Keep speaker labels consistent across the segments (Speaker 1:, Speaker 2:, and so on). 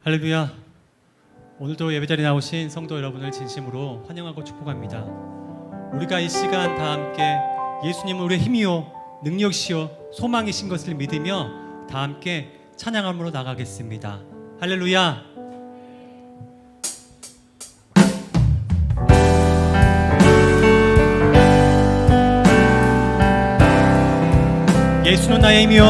Speaker 1: 할렐루야. 오늘도 예배자리에 나오신 성도 여러분을 진심으로 환영하고 축복합니다. 우리가 이 시간 다 함께 예수님은 우리의 힘이요 능력이시요 소망이신 것을 믿으며 다 함께 찬양함으로 나가겠습니다. 할렐루야. 예수는 나의 힘이요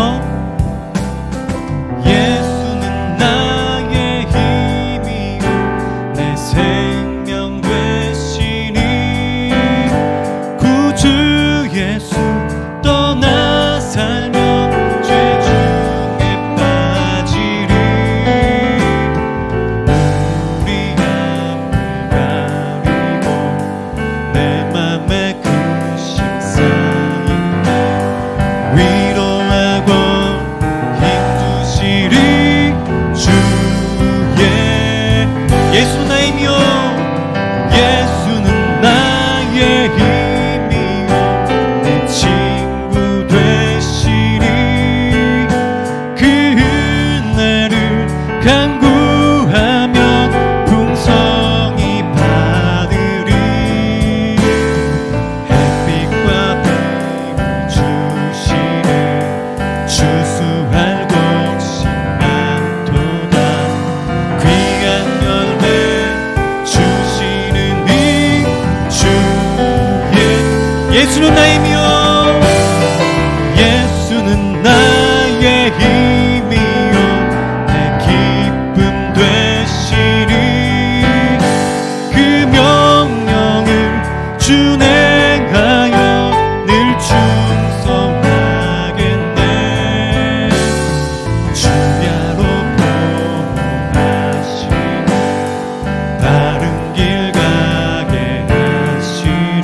Speaker 1: 예수는 나의 힘이요 내 생명 되시니 구주 예수 떠나 살면 죄 중에 빠지리 우리 앞을 가리고 내 맘에 근심 쌓인 위로하고 힘주시리 주의 예수는 나의 힘이요 예수는 나의 힘이요 내 친구 되시리 그 은혜를 간구하면 풍성히 받으리 햇빛과 빛을 주시니 추수할 곳이 많도다 귀한 열매 주시는 이 주의 예수는 나의 힘이요 예수는 나의 힘이요 내 기쁨 되시니 그 명령을 준행하여 늘 충성하겠네 주야로 보호하시니 바른 길 가게 하시니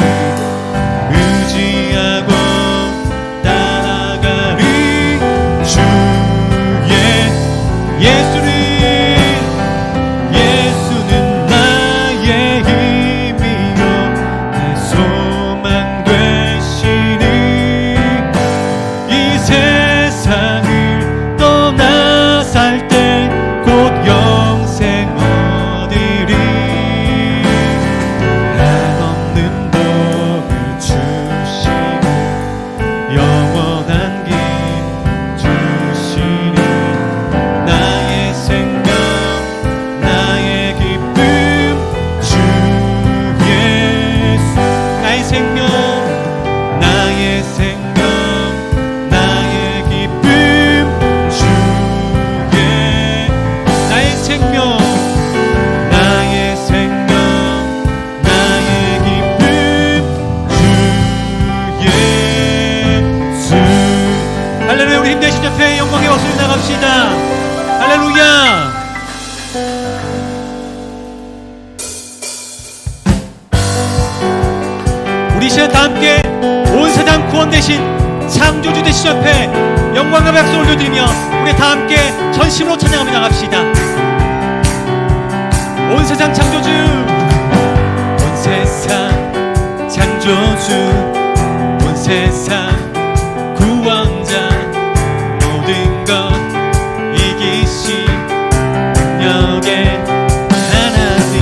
Speaker 1: 의지하고 따라가리 주의 예수는 나의 힘이요 내 소망 되시니 이 세상을 떠나 살 때 곧 영생 얻으리 한없는 복을 주시고 영원한 길 주시니 나의 생명 나의 기쁨 주 예수 나의 생명 나의 생명 나의 기쁨 주의 나의 생명 나의 생명 나의 기쁨 주 예수 할렐루야. 우리 힘내신 옆에 영광의 박수를 나갑시다. 할렐루야. 우리 시간 다 함께 온 세상 구원 되신 창조주 되신 옆에 영광과 박수 올려드리며 우리 다 함께 전심으로 찬양하며 나갑시다. 온 세상 창조주 온 세상 창조주 온 세상 구원자 모든 것 이기신 능력의 하나님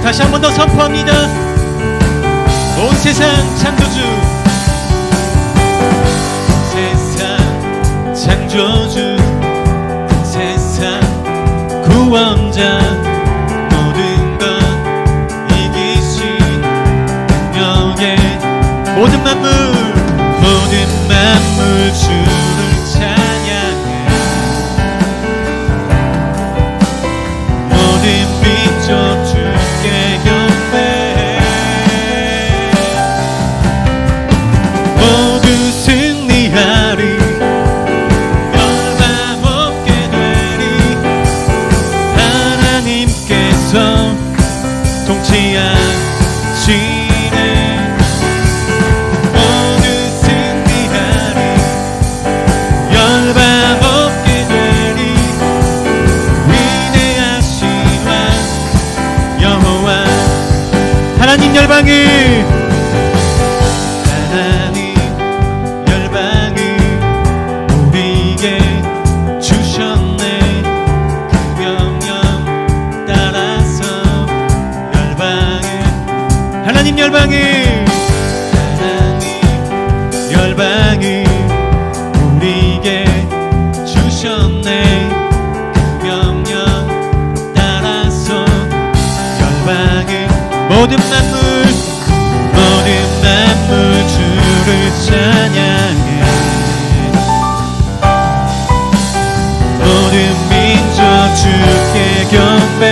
Speaker 1: 다시 한 번 더 선포합니다. 온 세상 창조주 세상 창조주 세상 구원자 모든 것 이기신 능력의 모든 만물 주를 찬양해 모든 빛조 주께 경배해 모두 승리하리 변함없게 되리 하나님께서 통치하시네 하나님 열방을 우리에게 주셨네. 그 명령 따라서 열방을 모든 만물 주를 찬양해. 모든 민족 주께 경배.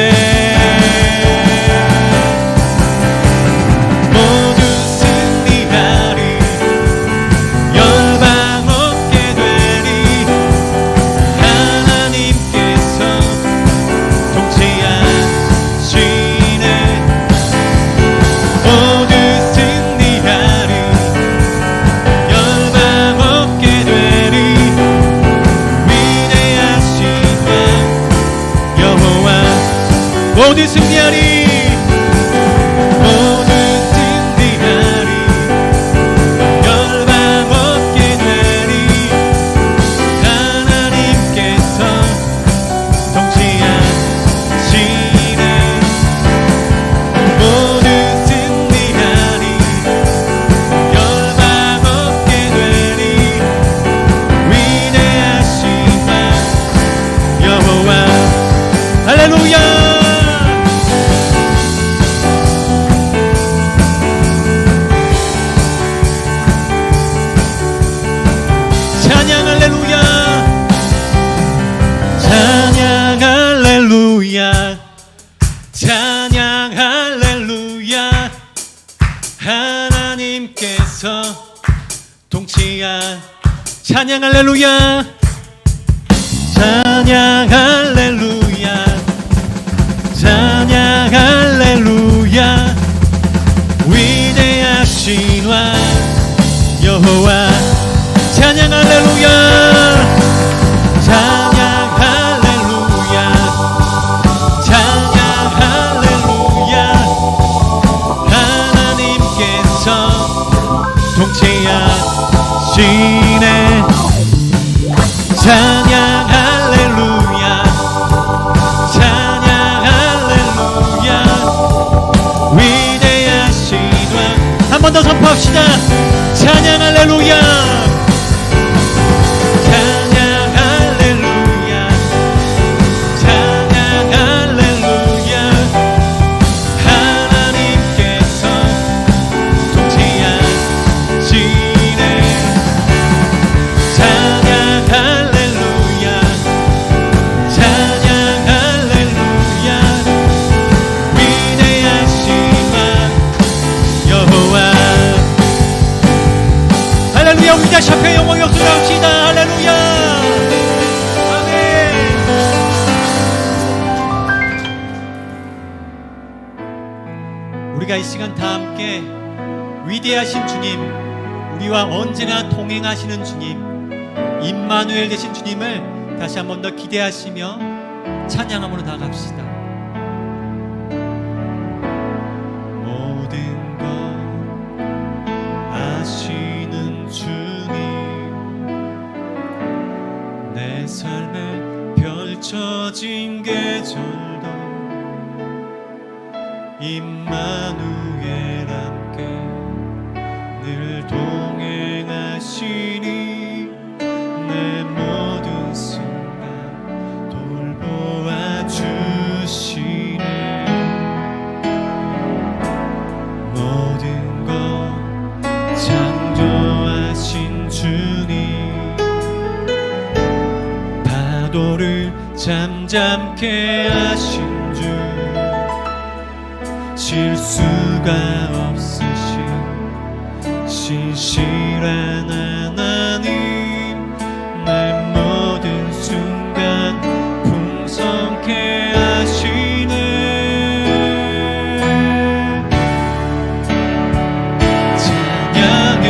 Speaker 1: 모두 승리하리. 모두 승리하리. 열방 얻게 되리. 하나님께서 통치하시네. 모두 승리하리. 열방 얻게 되리. 위대하신 왕 여호와. 할렐루야. 찬양 할렐루야. 찬양 할렐루야. 찬양 할렐루야. 하나님께서 통치한 찬양 할렐루야. 찬양 할렐루야. 찬양 할렐루야. 위대하신 왕 여호와. 찬양 할렐루야. 찬양 할렐루야. 찬양 할렐루야. 하나님께서 통치하시네. 찬양 할렐루야. 찬양 할렐루야. 위대하신 왕. 한 번 더 선포합시다. 찬양 할렐루야. 우리 다시 앞에 영광 역사합시다. 할렐루야. 아멘. 우리가 이 시간 다 함께 위대하신 주님, 우리와 언제나 동행하시는 주님, 임마누엘 되신 주님을 다시 한 번 더 기대하시며 찬양함으로 나갑시다. 모든 것 아시는 주님, 내 삶에 펼쳐진 계절도 임마누엘 함께 늘 동행하시니 내 모든 순간 돌보아 주시네. 모든 것 창조하신 주님, 파도를 잠잠케 하신 주, 실수가 없으신 신실한 하나님, 내 모든 순간 풍성케 하시네. 찬양해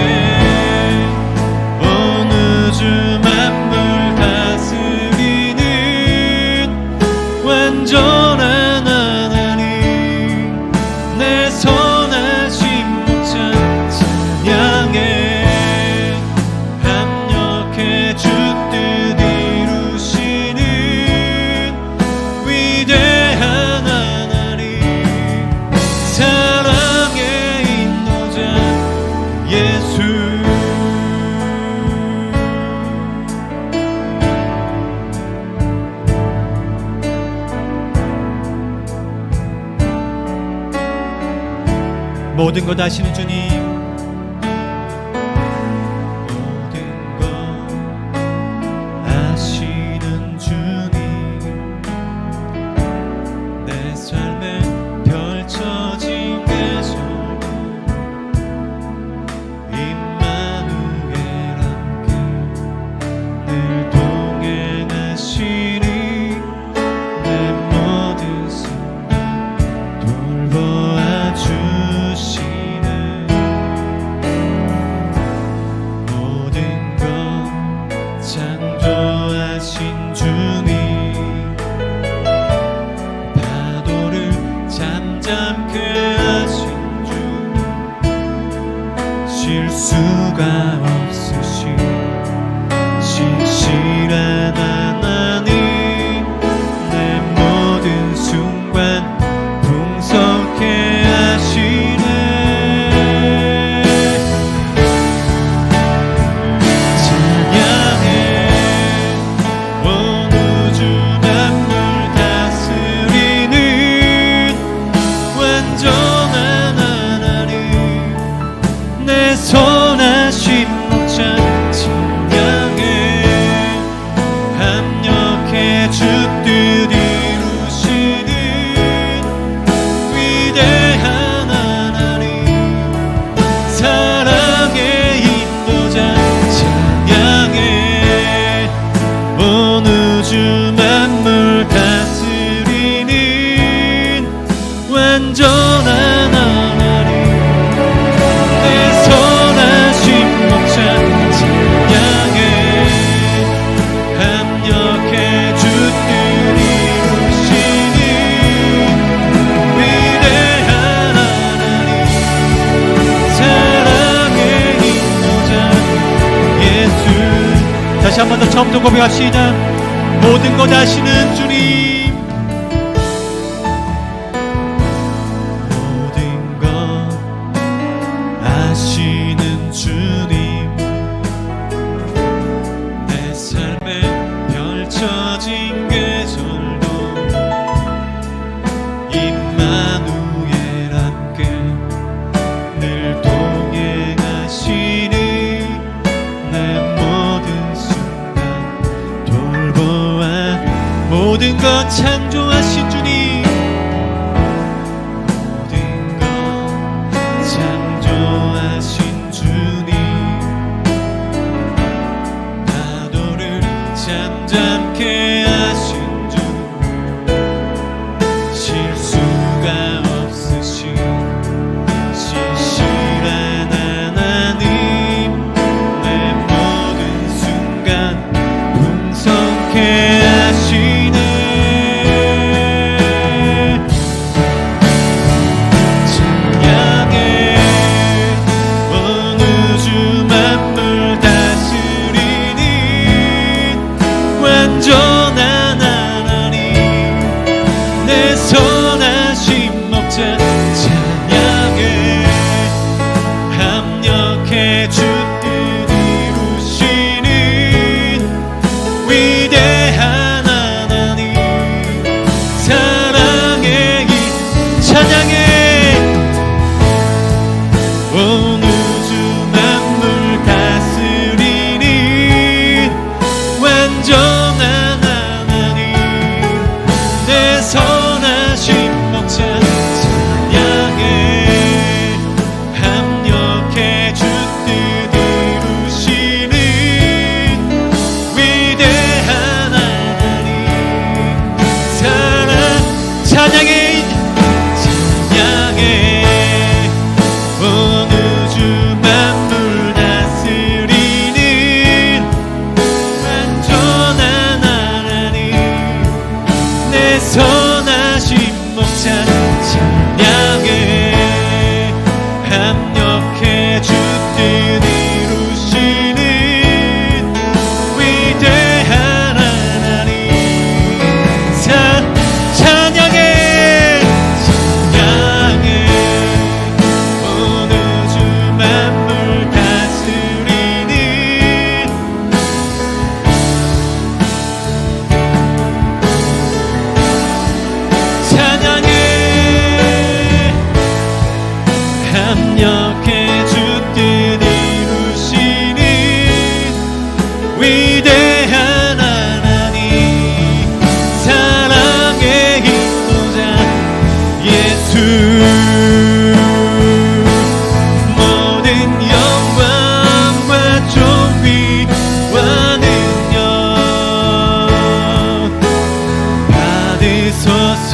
Speaker 1: 어느 주 만물 다스리는 완전한 하나님, 내 선하신 목자 찬양해. 모든 것 아시는 주님,
Speaker 2: 모든 것 아시는 주님, 내 삶에 펼쳐진 계절도 임마누엘 함께 늘 동행하시니 내 모든 순간 돌보아 주시네. 모든 것 창조하신 주님, 파도를 잠잠케 하신 주, 실수가 없으신 신실한 하나님, 내 모든 순간 풍성케 하시네. 찬양해 온 우주 만물 다스리는 완전한 하나님, 내 선하신 목자 찬양해. 합력해 주 뜻 이루시는 위대한 하나님, 사랑의 인도자 찬양해. 온 우주 만물 다스리는 완전한 하나님, 내 선하신 목자 찬양해. 합력해 주 뜻 이루시는 위대한 하나님, 사랑의 인도자 예수.
Speaker 1: 다시 한 번 더 처음부터 고백합시다. 모든 것 아시는 주님,
Speaker 2: 모든 것 아시는 주님, 내 삶에 펼쳐진 계절도 임마누엘 함께 늘 동행하시니 내 모든 순간 돌보아. 모든 것 창조하신 주님, 모든 것 창조하신 주님, 파도를 잠잠케 하신 주, 실수가 없으신 신실한 하나님, 내 모든 순간 풍성케 하시네. 찬양해 온 이렇게 주뜻 이루시는 위대한 하나님, 사랑의 인도자 예수, 모든 영광과 존귀와 능력 받으소서.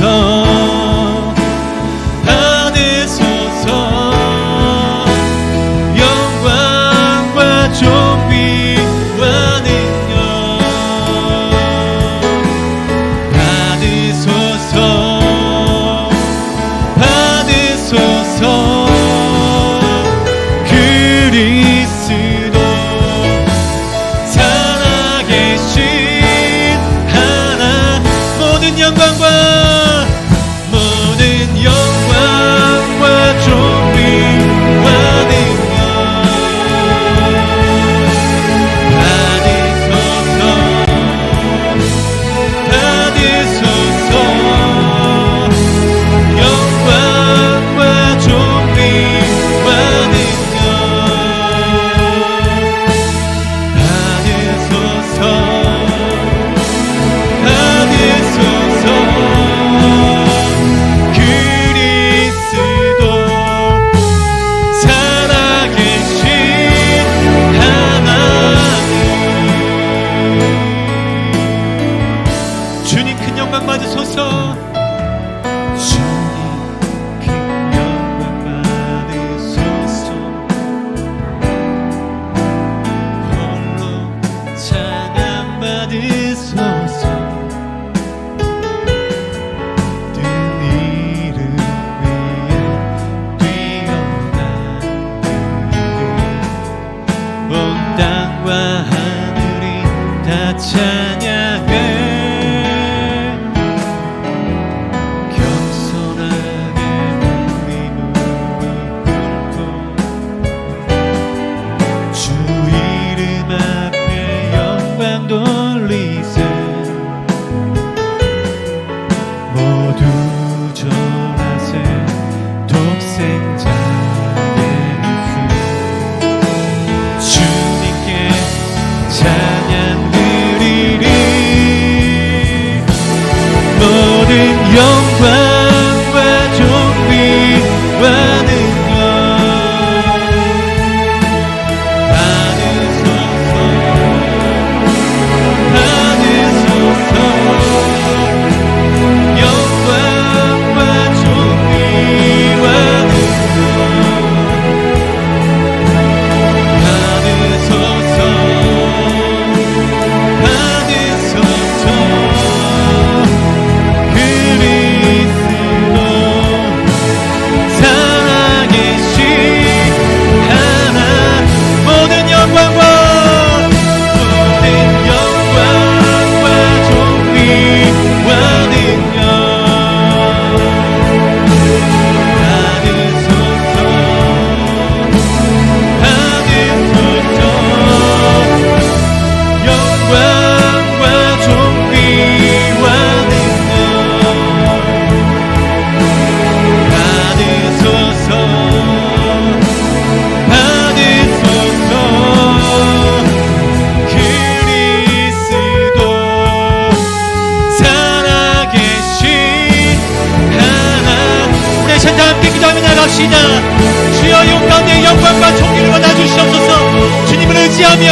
Speaker 1: 주여 용 가운데 영광과 존귀를 받아주시옵소서. 주님을 의지하며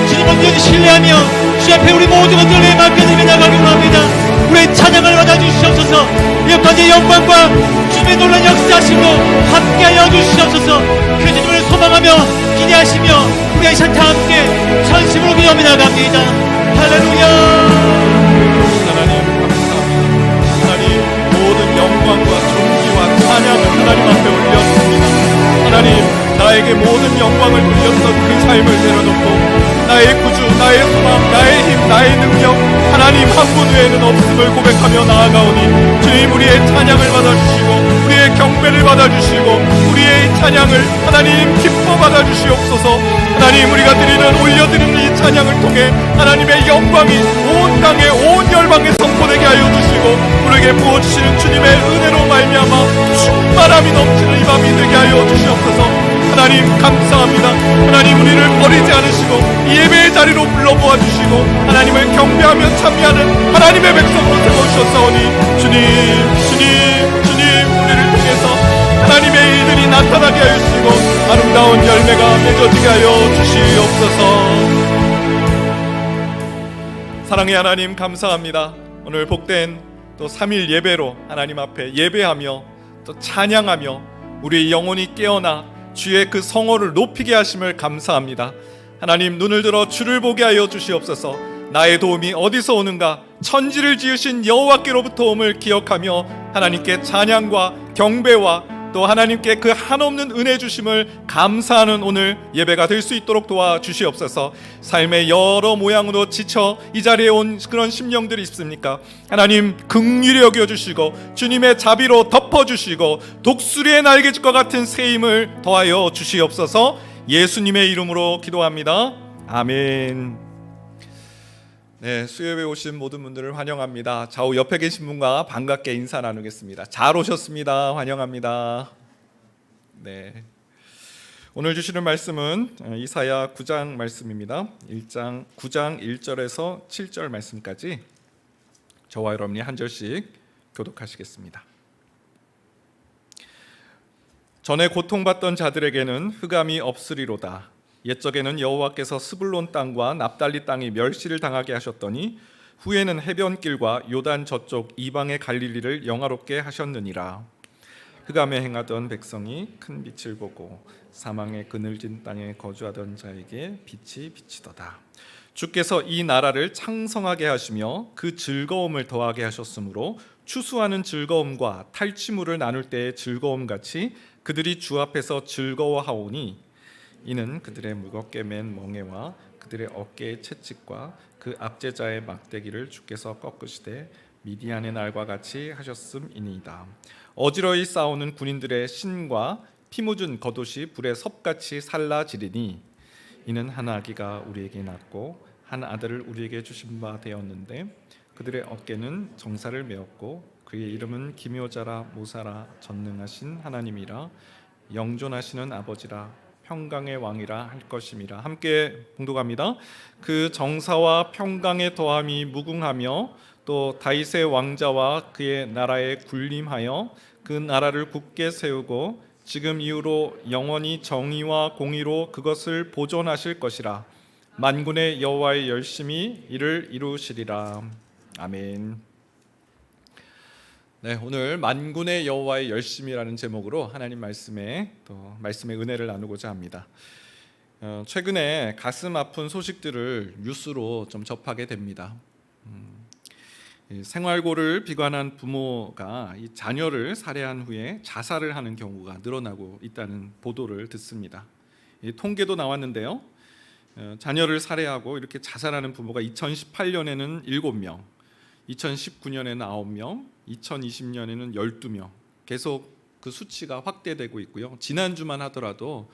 Speaker 1: 주님을 온전히 신뢰하며 주 앞에 우리 모든 것들을 맡겨드리며 나가기 원합니다. 우리의 찬양을 받아주시옵소서. 이 가운데 영광과 주님의 놀라운 역사하심으로 함께하여 주시옵소서. 그 주님을 소망하며 기대하시며 우리의 샷 다 함께 전심으로 기도하며 나갑니다. 할렐루야.
Speaker 3: 하나님 감사합니다. 하나님 모든 영광과 존귀와 찬양을 하나님 앞에 올렸습니다. 하나님 나에게 모든 영광을 돌렸던 그 삶을 내려놓고 나의 구주, 나의 소망, 나의 힘, 나의 능력 하나님 한 분 외에는 없음을 고백하며 나아가오니 주님 우리의 찬양을 받아주시고 우리의 경배를 받아주시고 우리의 찬양을 하나님 기뻐 받아주시옵소서. 하나님 우리가 드리는 올려드리는 이 찬양을 통해 하나님의 영광이 온 땅에 온 열방에 선포되게 하여 주시고 우리에게 부어주시는 주님의 은혜로 말미암아 충만함이 넘치는 이 밤이 되게 하여 주시옵소서. 하나님 감사합니다. 하나님 우리를 버리지 않으시고 이 예배의 자리로 불러보아 주시고 하나님을 경배하며 참여하는 하나님의 백성으로 세워주셨사오니 주님 우리를 통해서 하나님의 일들이 나타나게 하여 주시고 아름다운 열매가 맺어지게 하여 주시옵소서. 사랑의 하나님 감사합니다. 오늘 복된 또 3일 예배로 하나님 앞에 예배하며 또 찬양하며 우리의 영혼이 깨어나 주의 그 성호를 높이게 하심을 감사합니다. 하나님 눈을 들어 주를 보게 하여 주시옵소서. 나의 도움이 어디서 오는가? 천지를 지으신 여호와께로부터 옴을 기억하며 하나님께 찬양과 경배와 또 하나님께 그 한없는 은혜 주심을 감사하는 오늘 예배가 될 수 있도록 도와주시옵소서. 삶의 여러 모양으로 지쳐 이 자리에 온 그런 심령들이 있습니까? 하나님 긍휼히 여겨주시고 주님의 자비로 덮어주시고 독수리의 날개짓과 같은 새 힘을 더하여 주시옵소서. 예수님의 이름으로 기도합니다. 아멘. 네, 수요일에 오신 모든 분들을 환영합니다. 좌우 옆에 계신 분과 반갑게 인사 나누겠습니다. 잘 오셨습니다. 환영합니다. 네, 오늘 주시는 말씀은 이사야 9장 말씀입니다. 9장 1절에서 7절 말씀까지 저와 여러분이 한 절씩 교독하시겠습니다. 전에 고통받던 자들에게는 흑암이 없으리로다. 옛적에는 여호와께서 스불론 땅과 납달리 땅이 멸시를 당하게 하셨더니 후에는 해변길과 요단 저쪽 이방의 갈릴리를 영화롭게 하셨느니라. 흑암에 행하던 백성이 큰 빛을 보고 사망의 그늘진 땅에 거주하던 자에게 빛이 비치도다. 주께서 이 나라를 창성하게 하시며 그 즐거움을 더하게 하셨으므로 추수하는 즐거움과 탈취물을 나눌 때의 즐거움같이 그들이 주 앞에서 즐거워하오니 이는 그들의 무겁게 맨 멍에와 그들의 어깨의 채찍과 그 압제자의 막대기를 주께서 꺾으시되 미디안의 날과 같이 하셨음이니이다. 어지러이 싸우는 군인들의 신과 피 묻은 겉옷이 불에 섭같이 살라지리니 이는 한 아기가 우리에게 낳고 한 아들을 우리에게 주신 바 되었는데 그들의 어깨는 정사를 메었고 그의 이름은 기묘자라 모사라 전능하신 하나님이라 영존하시는 아버지라 평강의 왕이라 할 것임이라. 함께 봉독합니다. 그 정사와 평강의 더함이 무궁하며 또 다윗의 왕자와 그의 나라에 군림하여 그 나라를 굳게 세우고 지금 이후로 영원히 정의와 공의로 그것을 보존하실 것이라. 만군의 여호와의 열심히 이를 이루시리라. 아멘. 네, 오늘 만군의 여호와의 열심이라는 제목으로 하나님 말씀의 은혜를 나누고자 합니다. 최근에 가슴 아픈 소식들을 뉴스로 좀 접하게 됩니다. 생활고를 비관한 부모가 이 자녀를 살해한 후에 자살을 하는 경우가 늘어나고 있다는 보도를 듣습니다. 통계도 나왔는데요. 자녀를 살해하고 이렇게 자살하는 부모가 2018년에는 7명, 2019년에는 9명, 2020년에는 12명, 계속 그 수치가 확대되고 있고요. 지난주만 하더라도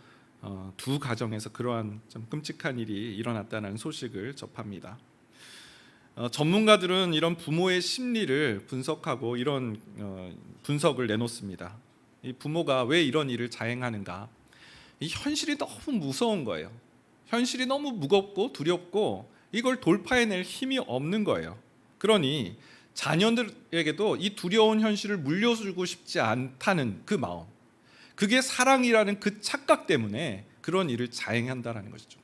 Speaker 3: 두 가정에서 그러한 좀 끔찍한 일이 일어났다는 소식을 접합니다. 전문가들은 이런 부모의 심리를 분석하고 이런 분석을 내놓습니다. 이 부모가 왜 이런 일을 자행하는가? 이 현실이 너무 무서운 거예요. 현실이 너무 무겁고 두렵고 이걸 돌파해낼 힘이 없는 거예요. 그러니 자녀들에게도 이 두려운 현실을 물려주고 싶지 않다는 그 마음, 그게 사랑이라는 그 착각 때문에 그런 일을 자행한다는 것이죠.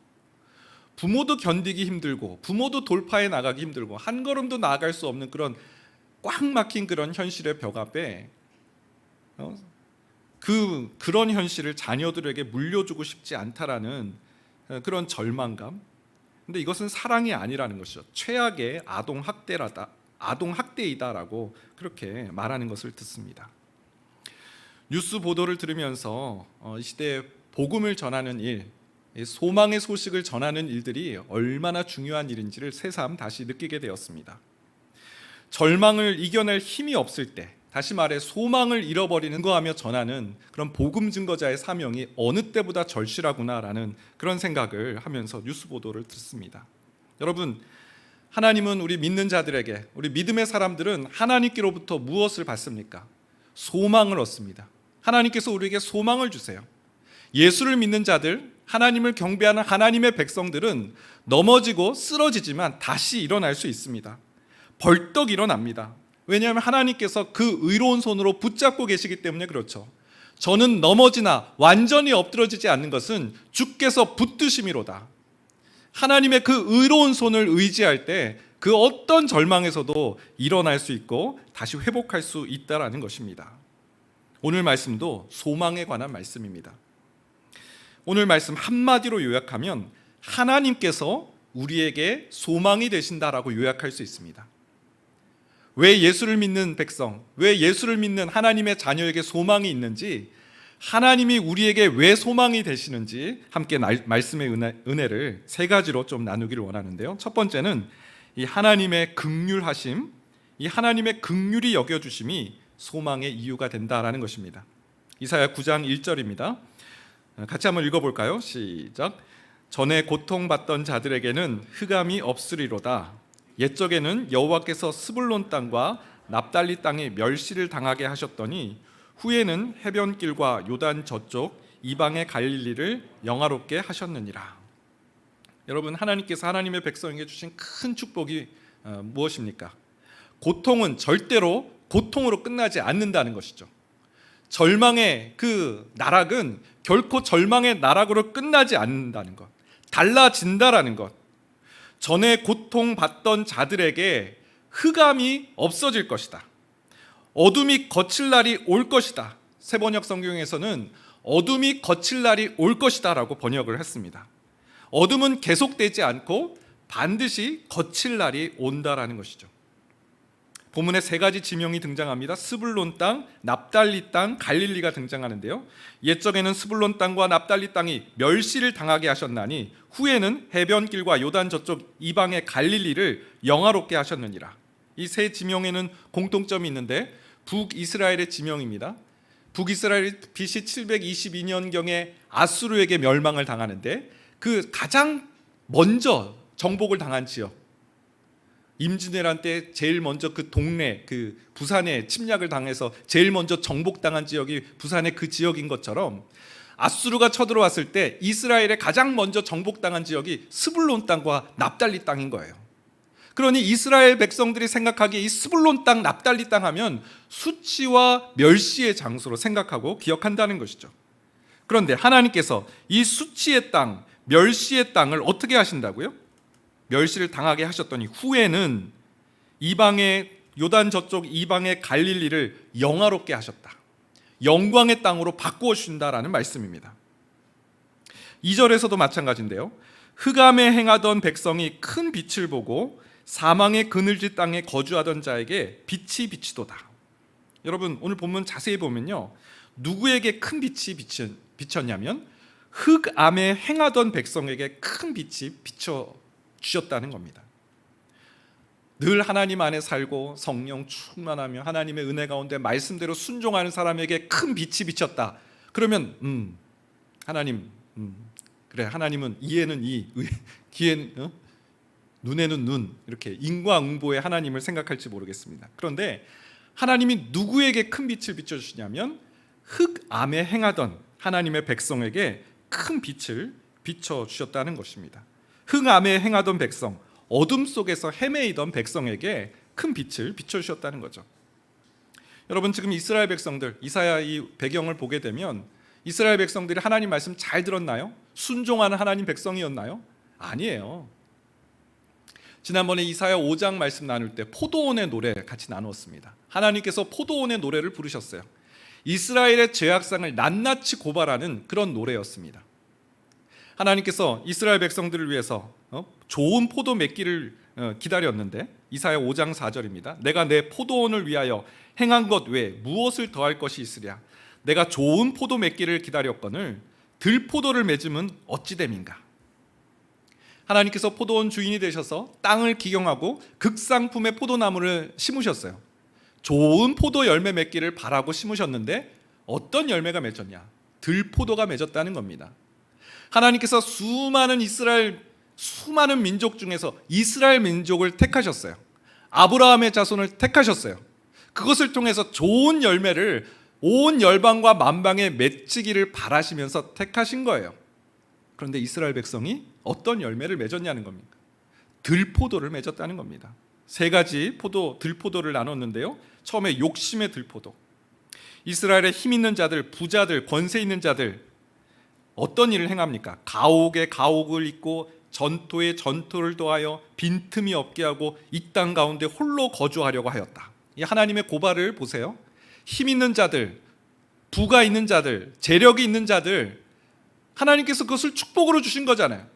Speaker 3: 부모도 견디기 힘들고 부모도 돌파해 나가기 힘들고 한 걸음도 나아갈 수 없는 그런 꽉 막힌 그런 현실의 벽 앞에 그런 현실을 자녀들에게 물려주고 싶지 않다라는 그런 절망감. 근데 이것은 사랑이 아니라는 것이죠. 최악의 아동학대이다라고 그렇게 말하는 것을 듣습니다. 뉴스 보도를 들으면서 이 시대에 복음을 전하는 일, 소망의 소식을 전하는 일들이 얼마나 중요한 일인지를 새삼 다시 느끼게 되었습니다. 절망을 이겨낼 힘이 없을 때, 다시 말해 소망을 잃어버리는 거하며 전하는 그런 복음 증거자의 사명이 어느 때보다 절실하구나라는 그런 생각을 하면서 뉴스 보도를 듣습니다. 여러분, 하나님은 우리 믿는 자들에게, 우리 믿음의 사람들은 하나님께로부터 무엇을 받습니까? 소망을 얻습니다. 하나님께서 우리에게 소망을 주세요. 예수를 믿는 자들, 하나님을 경배하는 하나님의 백성들은 넘어지고 쓰러지지만 다시 일어날 수 있습니다. 벌떡 일어납니다. 왜냐하면 하나님께서 그 의로운 손으로 붙잡고 계시기 때문에 그렇죠. 저는 넘어지나 완전히 엎드러지지 않는 것은 주께서 붙드심이로다. 하나님의 그 의로운 손을 의지할 때 그 어떤 절망에서도 일어날 수 있고 다시 회복할 수 있다라는 것입니다. 오늘 말씀도 소망에 관한 말씀입니다. 오늘 말씀 한마디로 요약하면 하나님께서 우리에게 소망이 되신다라고 요약할 수 있습니다. 왜 예수를 믿는 백성, 왜 예수를 믿는 하나님의 자녀에게 소망이 있는지, 하나님이 우리에게 왜 소망이 되시는지 함께 말씀의 은혜를 세 가지로 좀 나누기를 원하는데요. 첫 번째는 이 하나님의 긍휼하심, 이 하나님의 긍휼이 여겨주심이 소망의 이유가 된다라는 것입니다. 이사야 9장 1절입니다. 같이 한번 읽어볼까요? 시작. 전에 고통받던 자들에게는 흑암이 없으리로다. 옛적에는 여호와께서 스불론 땅과 납달리 땅에 멸시를 당하게 하셨더니 후에는 해변길과 요단 저쪽 이방의 갈릴리를 영화롭게 하셨느니라. 여러분, 하나님께서 하나님의 백성에게 주신 큰 축복이 무엇입니까? 고통은 절대로 고통으로 끝나지 않는다는 것이죠. 절망의 그 나락은 결코 절망의 나락으로 끝나지 않는다는 것, 달라진다라는 것. 전에 고통받던 자들에게 흑암이 없어질 것이다. 어둠이 거칠 날이 올 것이다. 새번역 성경에서는 어둠이 거칠 날이 올 것이다 라고 번역을 했습니다. 어둠은 계속되지 않고 반드시 거칠 날이 온다라는 것이죠. 본문에 세 가지 지명이 등장합니다. 스불론 땅, 납달리 땅, 갈릴리가 등장하는데요. 옛적에는 스불론 땅과 납달리 땅이 멸시를 당하게 하셨나니 후에는 해변길과 요단 저쪽 이방의 갈릴리를 영화롭게 하셨느니라. 이 세 지명에는 공통점이 있는데 북이스라엘의 지명입니다. 북이스라엘이 BC 722년경에 아수르에게 멸망을 당하는데 그 가장 먼저 정복을 당한 지역, 임진왜란 때 제일 먼저 그 동네, 그 부산에 침략을 당해서 제일 먼저 정복당한 지역이 부산의 그 지역인 것처럼 아수르가 쳐들어왔을 때 이스라엘에 가장 먼저 정복당한 지역이 스불론 땅과 납달리 땅인 거예요. 그러니 이스라엘 백성들이 생각하기에 이 스불론 땅, 납달리 땅 하면 수치와 멸시의 장소로 생각하고 기억한다는 것이죠. 그런데 하나님께서 이 수치의 땅, 멸시의 땅을 어떻게 하신다고요? 멸시를 당하게 하셨더니 후에는 이방의 요단 저쪽 이방의 갈릴리를 영화롭게 하셨다. 영광의 땅으로 바꾸어 주신다라는 말씀입니다. 2절에서도 마찬가지인데요. 흑암에 행하던 백성이 큰 빛을 보고 사망의 그늘지 땅에 거주하던 자에게 빛이 비치도다. 여러분, 오늘 본문 자세히 보면요, 누구에게 큰 빛이 비쳤냐면 흑암에 행하던 백성에게 큰 빛이 비쳐 주셨다는 겁니다. 늘 하나님 안에 살고 성령 충만하며 하나님의 은혜 가운데 말씀대로 순종하는 사람에게 큰 빛이 비쳤다. 그러면 하나님, 그래, 하나님은 이에는 이, 귀에는 눈에는 눈, 이렇게 인과응보의 하나님을 생각할지 모르겠습니다. 그런데 하나님이 누구에게 큰 빛을 비춰주시냐면 흑암에 행하던 하나님의 백성에게 큰 빛을 비춰주셨다는 것입니다. 흑암에 행하던 백성, 어둠 속에서 헤매이던 백성에게 큰 빛을 비춰주셨다는 거죠. 여러분, 지금 이스라엘 백성들, 이사야 이 배경을 보게 되면 이스라엘 백성들이 하나님 말씀 잘 들었나요? 순종하는 하나님 백성이었나요? 아니에요. 지난번에 이사야 5장 말씀 나눌 때 포도원의 노래 같이 나누었습니다. 하나님께서 포도원의 노래를 부르셨어요. 이스라엘의 죄악상을 낱낱이 고발하는 그런 노래였습니다. 하나님께서 이스라엘 백성들을 위해서 좋은 포도 맺기를 기다렸는데 이사야 5장 4절입니다. 내가 내 포도원을 위하여 행한 것 외에 무엇을 더할 것이 있으랴. 내가 좋은 포도 맺기를 기다렸거늘 들포도를 맺으면 어찌 됨인가. 하나님께서 포도원 주인이 되셔서 땅을 기경하고 극상품의 포도나무를 심으셨어요. 좋은 포도 열매 맺기를 바라고 심으셨는데 어떤 열매가 맺었냐? 들포도가 맺었다는 겁니다. 하나님께서 수많은 민족 중에서 이스라엘 민족을 택하셨어요. 아브라함의 자손을 택하셨어요. 그것을 통해서 좋은 열매를 온 열방과 만방에 맺히기를 바라시면서 택하신 거예요. 그런데 이스라엘 백성이 어떤 열매를 맺었냐는 겁니까? 들포도를 맺었다는 겁니다. 세 가지 들포도를 나눴는데요. 처음에 욕심의 들포도. 이스라엘의 힘 있는 자들, 부자들, 권세 있는 자들 어떤 일을 행합니까? 가옥에 가옥을 잇고 전토에 전토를 더하여 빈틈이 없게 하고 이 땅 가운데 홀로 거주하려고 하였다. 이 하나님의 고발을 보세요. 힘 있는 자들, 부가 있는 자들, 재력이 있는 자들, 하나님께서 그것을 축복으로 주신 거잖아요.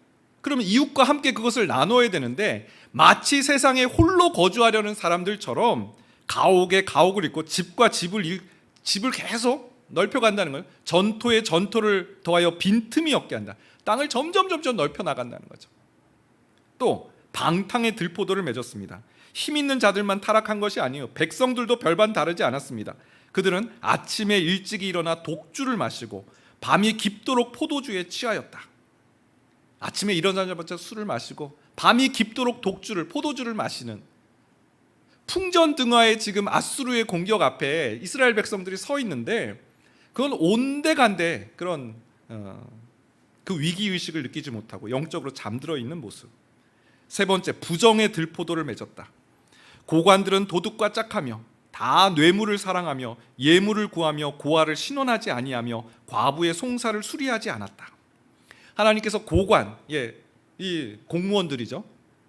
Speaker 3: 그러면 이웃과 함께 그것을 나눠야 되는데 마치 세상에 홀로 거주하려는 사람들처럼 가옥에 가옥을 잇고 집과 집을 계속 넓혀간다는 거예요. 전토에 전토를 더하여 빈틈이 없게 한다. 땅을 점점 넓혀 나간다는 거죠. 또 방탕의 들포도를 맺었습니다. 힘 있는 자들만 타락한 것이 아니에요. 백성들도 별반 다르지 않았습니다. 그들은 아침에 일찍 일어나 독주를 마시고 밤이 깊도록 포도주에 취하였다. 아침에 일어나자마자 술을 마시고 밤이 깊도록 포도주를 마시는, 풍전등화의 지금 아수르의 공격 앞에 이스라엘 백성들이 서 있는데 그건 온데간데 그런 그 위기의식을 느끼지 못하고 영적으로 잠들어 있는 모습. 세 번째, 부정의 들포도를 맺었다. 고관들은 도둑과 짝하며 다 뇌물을 사랑하며 예물을 구하며 고아를 신원하지 아니하며 과부의 송사를 수리하지 않았다. 하나님께서 고관, 이 공무원들이죠.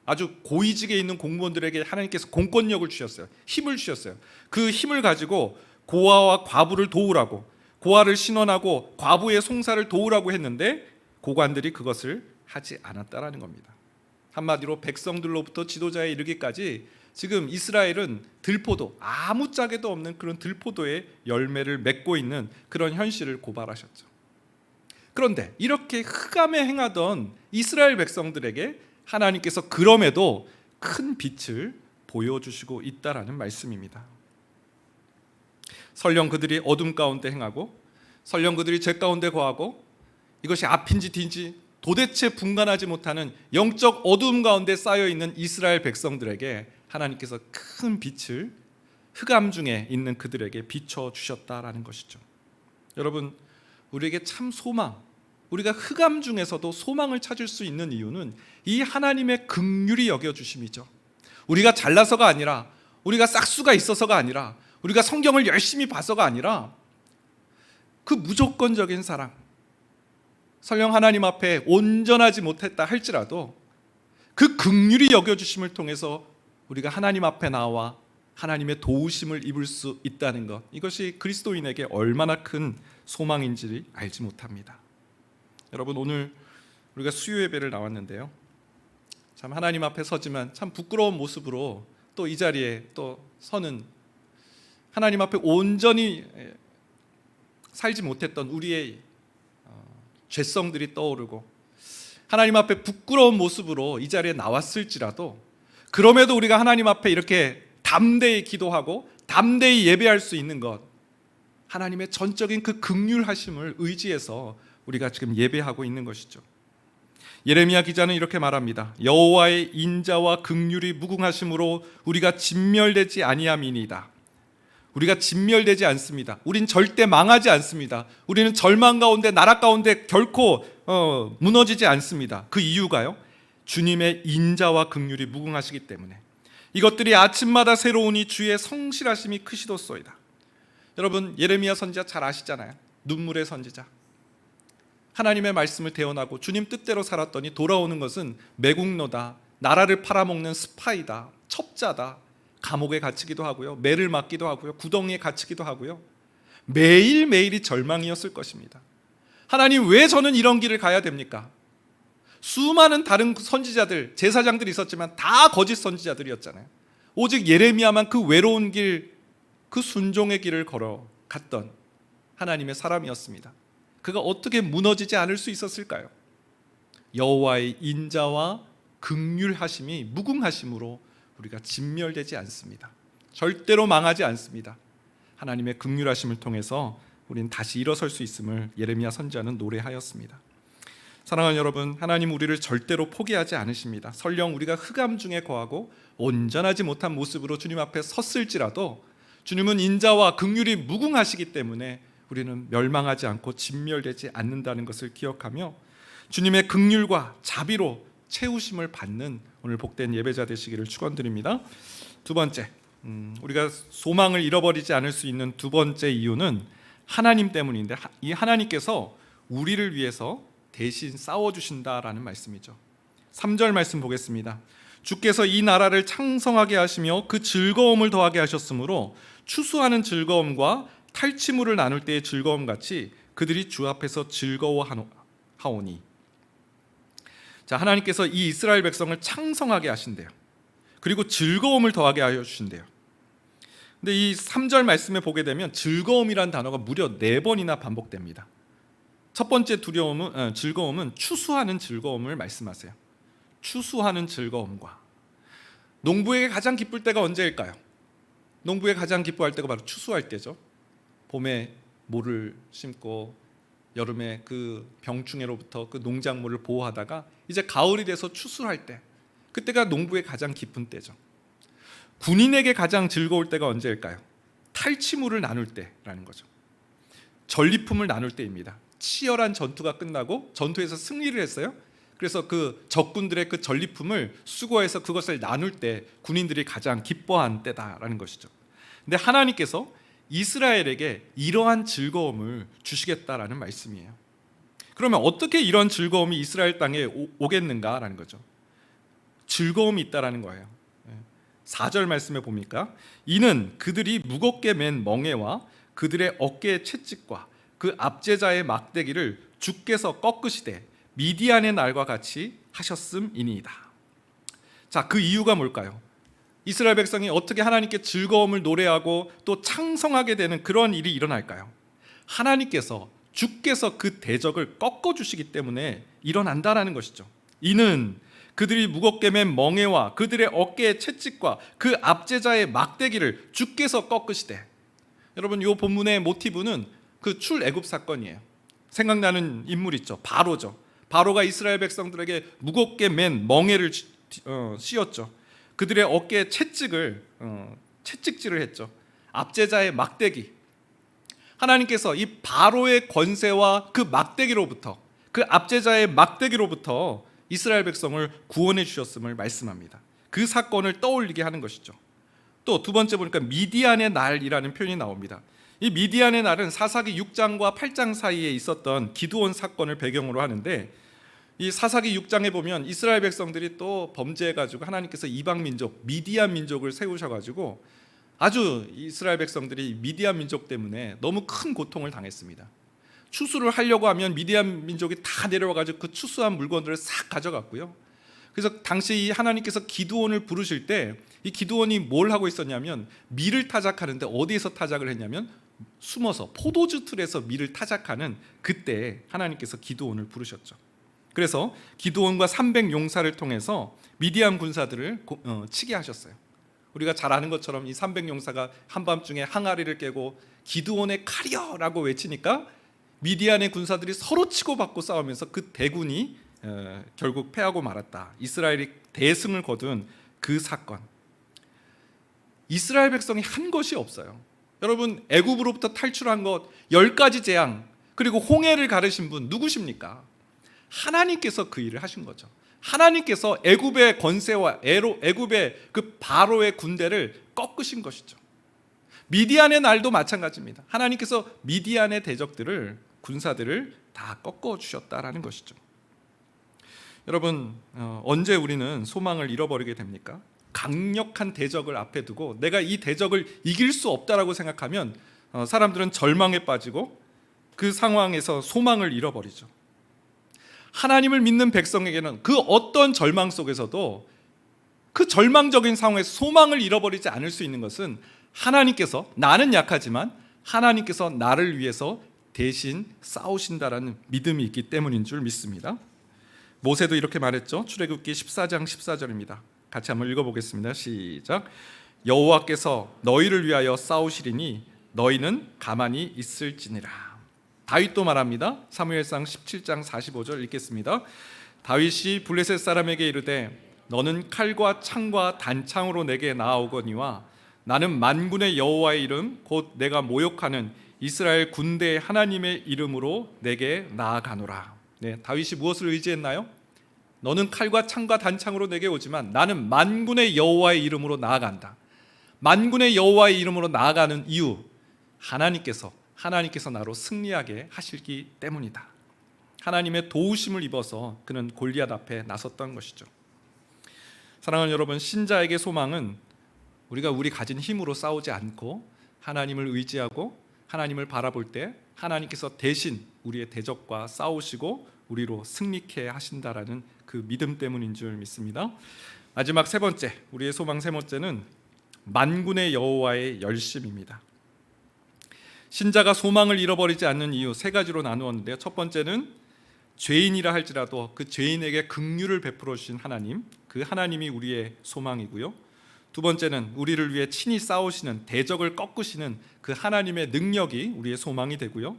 Speaker 3: 아주 고위직에 있는 공무원들에게 하나님께서 공권력을 주셨어요. 힘을 주셨어요. 그 힘을 가지고 고아와 과부를 도우라고, 고아를 신원하고 과부의 송사를 도우라고 했는데 고관들이 그것을 하지 않았다라는 겁니다. 한마디로 백성들로부터 지도자에 이르기까지 지금 이스라엘은 들포도, 아무짝에도 없는 그런 들포도의 열매를 맺고 있는 그런 현실을 고발하셨죠. 그런데 이렇게 흑암에 행하던 이스라엘 백성들에게 하나님께서 그럼에도 큰 빛을 보여주시고 있다라는 말씀입니다. 설령 그들이 어둠 가운데 행하고 설령 그들이 죄 가운데 거하고 이것이 앞인지 뒤인지 도대체 분간하지 못하는 영적 어둠 가운데 쌓여있는 이스라엘 백성들에게 하나님께서 큰 빛을 흑암 중에 있는 그들에게 비춰주셨다라는 것이죠. 여러분, 우리에게 참 소망, 우리가 흑암 중에서도 소망을 찾을 수 있는 이유는 이 하나님의 긍휼히 여겨주심이죠. 우리가 잘나서가 아니라, 우리가 싹수가 있어서가 아니라, 우리가 성경을 열심히 봐서가 아니라 그 무조건적인 사랑, 설령 하나님 앞에 온전하지 못했다 할지라도 그 긍휼히 여겨주심을 통해서 우리가 하나님 앞에 나와 하나님의 도우심을 입을 수 있다는 것, 이것이 그리스도인에게 얼마나 큰 소망인지 알지 못합니다. 여러분, 오늘 우리가 수요 예배를 나왔는데요, 참 하나님 앞에 서지만 참 부끄러운 모습으로 또 이 자리에 또 서는, 하나님 앞에 온전히 살지 못했던 우리의 죄성들이 떠오르고 하나님 앞에 부끄러운 모습으로 이 자리에 나왔을지라도 그럼에도 우리가 하나님 앞에 이렇게 담대히 기도하고 담대히 예배할 수 있는 것, 하나님의 전적인 그 긍휼하심을 의지해서 우리가 지금 예배하고 있는 것이죠. 예레미야 기자는 이렇게 말합니다. 여호와의 인자와 긍휼이 무궁하심으로 우리가 진멸되지 아니함이니이다. 우리가 진멸되지 않습니다. 우린 절대 망하지 않습니다. 우리는 절망 가운데, 나락 가운데 결코 무너지지 않습니다. 그 이유가요, 주님의 인자와 긍휼이 무궁하시기 때문에. 이것들이 아침마다 새로우니 주의 성실하심이 크시도소이다. 여러분, 예레미야 선지자 잘 아시잖아요. 눈물의 선지자. 하나님의 말씀을 대언하고 주님 뜻대로 살았더니 돌아오는 것은 매국노다, 나라를 팔아먹는 스파이다, 첩자다, 감옥에 갇히기도 하고요, 매를 맞기도 하고요, 구덩이에 갇히기도 하고요. 매일매일이 절망이었을 것입니다. 하나님, 왜 저는 이런 길을 가야 됩니까? 수많은 다른 선지자들, 제사장들이 있었지만 다 거짓 선지자들이었잖아요. 오직 예레미야만 그 외로운 길, 그 순종의 길을 걸어갔던 하나님의 사람이었습니다. 그가 어떻게 무너지지 않을 수 있었을까요? 여호와의 인자와 긍휼하심이 무궁하심으로 우리가 진멸되지 않습니다. 절대로 망하지 않습니다. 하나님의 긍휼하심을 통해서 우리는 다시 일어설 수 있음을 예레미야 선지자는 노래하였습니다. 사랑하는 여러분, 하나님 우리를 절대로 포기하지 않으십니다. 설령 우리가 흑암 중에 거하고 온전하지 못한 모습으로 주님 앞에 섰을지라도 주님은 인자와 긍휼이 무궁하시기 때문에 우리는 멸망하지 않고 진멸되지 않는다는 것을 기억하며 주님의 긍휼과 자비로 채우심을 받는 오늘 복된 예배자 되시기를 축원드립니다. 두 번째, 우리가 소망을 잃어버리지 않을 수 있는 두 번째 이유는 하나님 때문인데, 이 하나님께서 우리를 위해서 대신 싸워주신다라는 말씀이죠. 3절 말씀 보겠습니다. 주께서 이 나라를 창성하게 하시며 그 즐거움을 더하게 하셨으므로 추수하는 즐거움과 탈취물을 나눌 때의 즐거움 같이 그들이 주 앞에서 즐거워하오니. 자, 하나님께서 이 이스라엘 백성을 창성하게 하신대요. 그리고 즐거움을 더하게 하여 주신대요. 근데 이 3절 말씀에 보게 되면 즐거움이란 단어가 무려 4번이나 반복됩니다. 첫 번째 즐거움은 추수하는 즐거움을 말씀하세요. 추수하는 즐거움과, 농부에게 가장 기쁠 때가 언제일까요? 농부에 가장 기뻐할 때가 바로 추수할 때죠. 봄에 모를 심고 여름에 그 병충해로부터 그 농작물을 보호하다가 이제 가을이 돼서 추수할 때, 그때가 농부의 가장 기쁜 때죠. 군인에게 가장 즐거울 때가 언제일까요? 탈취물을 나눌 때라는 거죠. 전리품을 나눌 때입니다. 치열한 전투가 끝나고 전투에서 승리를 했어요. 그래서 그 적군들의 그 전리품을 수거해서 그것을 나눌 때 군인들이 가장 기뻐한 때다라는 것이죠. 근데 하나님께서 이스라엘에게 이러한 즐거움을 주시겠다라는 말씀이에요. 그러면 어떻게 이런 즐거움이 이스라엘 땅에 오겠는가라는 거죠. 즐거움이 있다라는 거예요. 4절 말씀에 보니까 이는 그들이 무겁게 맨 멍에와 그들의 어깨의 채찍과 그 압제자의 막대기를 주께서 꺾으시되 미디안의 날과 같이 하셨음이니이다. 자, 그 이유가 뭘까요? 이스라엘 백성이 어떻게 하나님께 즐거움을 노래하고 또 창성하게 되는 그런 일이 일어날까요? 하나님께서, 주께서 그 대적을 꺾어주시기 때문에 일어난다라는 것이죠. 이는 그들이 무겁게 맨 멍에와 그들의 어깨의 채찍과 그 압제자의 막대기를 주께서 꺾으시되. 여러분, 이 본문의 모티브는 그 출애굽 사건이에요. 생각나는 인물 있죠. 바로죠. 바로가 이스라엘 백성들에게 무겁게 맨 멍에를 씌웠죠. 그들의 어깨에 채찍질을 했죠. 압제자의 막대기. 하나님께서 이 바로의 권세와 그 막대기로부터, 그 압제자의 막대기로부터 이스라엘 백성을 구원해 주셨음을 말씀합니다. 그 사건을 떠올리게 하는 것이죠. 또 두 번째 보니까 미디안의 날이라는 표현이 나옵니다. 이 미디안의 날은 사사기 6장과 8장 사이에 있었던 기드온 사건을 배경으로 하는데, 이 사사기 6장에 보면 이스라엘 백성들이 또 범죄해가지고 하나님께서 이방 민족 미디안 민족을 세우셔가지고 아주 이스라엘 백성들이 미디안 민족 때문에 너무 큰 고통을 당했습니다. 추수를 하려고 하면 미디안 민족이 다 내려와가지고 그 추수한 물건들을 싹 가져갔고요. 그래서 당시 하나님께서 기드온을 부르실 때 이 기드온이 뭘 하고 있었냐면 밀을 타작하는데, 어디에서 타작을 했냐면 숨어서 포도주 틀에서 밀을 타작하는 그때 하나님께서 기드온을 부르셨죠. 그래서 기드온과 300용사를 통해서 미디안 군사들을 치게 하셨어요. 우리가 잘 아는 것처럼 이 300용사가 한밤중에 항아리를 깨고 기드온의 칼이여라고 외치니까 미디안의 군사들이 서로 치고받고 싸우면서 그 대군이 결국 패하고 말았다. 이스라엘이 대승을 거둔 그 사건. 이스라엘 백성이 한 것이 없어요. 여러분, 애굽으로부터 탈출한 것 10가지 재앙, 그리고 홍해를 가르신 분 누구십니까? 하나님께서 그 일을 하신 거죠. 하나님께서 애굽의 권세와 애굽의 그 바로의 군대를 꺾으신 것이죠. 미디안의 날도 마찬가지입니다. 하나님께서 미디안의 대적들을, 군사들을 다 꺾어 주셨다라는 것이죠. 여러분, 언제 우리는 소망을 잃어버리게 됩니까? 강력한 대적을 앞에 두고 내가 이 대적을 이길 수 없다라고 생각하면 사람들은 절망에 빠지고 그 상황에서 소망을 잃어버리죠. 하나님을 믿는 백성에게는 그 어떤 절망 속에서도, 그 절망적인 상황에서 소망을 잃어버리지 않을 수 있는 것은 하나님께서, 나는 약하지만 하나님께서 나를 위해서 대신 싸우신다라는 믿음이 있기 때문인 줄 믿습니다. 모세도 이렇게 말했죠. 출애굽기 14장 14절입니다. 같이 한번 읽어보겠습니다. 시작. 여호와께서 너희를 위하여 싸우시리니 너희는 가만히 있을지니라. 다윗도 말합니다. 사무엘상 17장 45절 읽겠습니다. 다윗이 블레셋 사람에게 이르되 너는 칼과 창과 단창으로 내게 나아오거니와 나는 만군의 여호와의 이름 곧 내가 모욕하는 이스라엘 군대의 하나님의 이름으로 내게 나아가노라. 네, 다윗이 무엇을 의지했나요? 너는 칼과 창과 단창으로 내게 오지만 나는 만군의 여호와의 이름으로 나아간다. 만군의 여호와의 이름으로 나아가는 이유, 하나님께서 나로 승리하게 하시기 때문이다. 하나님의 도우심을 입어서 그는 골리앗 앞에 나섰던 것이죠. 사랑하는 여러분, 신자에게 소망은 우리가 우리 가진 힘으로 싸우지 않고 하나님을 의지하고 하나님을 바라볼 때 하나님께서 대신 우리의 대적과 싸우시고 우리로 승리케 하신다라는 그 믿음 때문인 줄 믿습니다. 마지막 세 번째, 우리의 소망 세 번째는 만군의 여호와의 열심입니다. 신자가 소망을 잃어버리지 않는 이유 세 가지로 나누었는데요. 첫 번째는 죄인이라 할지라도 그 죄인에게 긍휼을 베풀어 주신 하나님, 그 하나님이 우리의 소망이고요. 두 번째는 우리를 위해 친히 싸우시는, 대적을 꺾으시는 그 하나님의 능력이 우리의 소망이 되고요.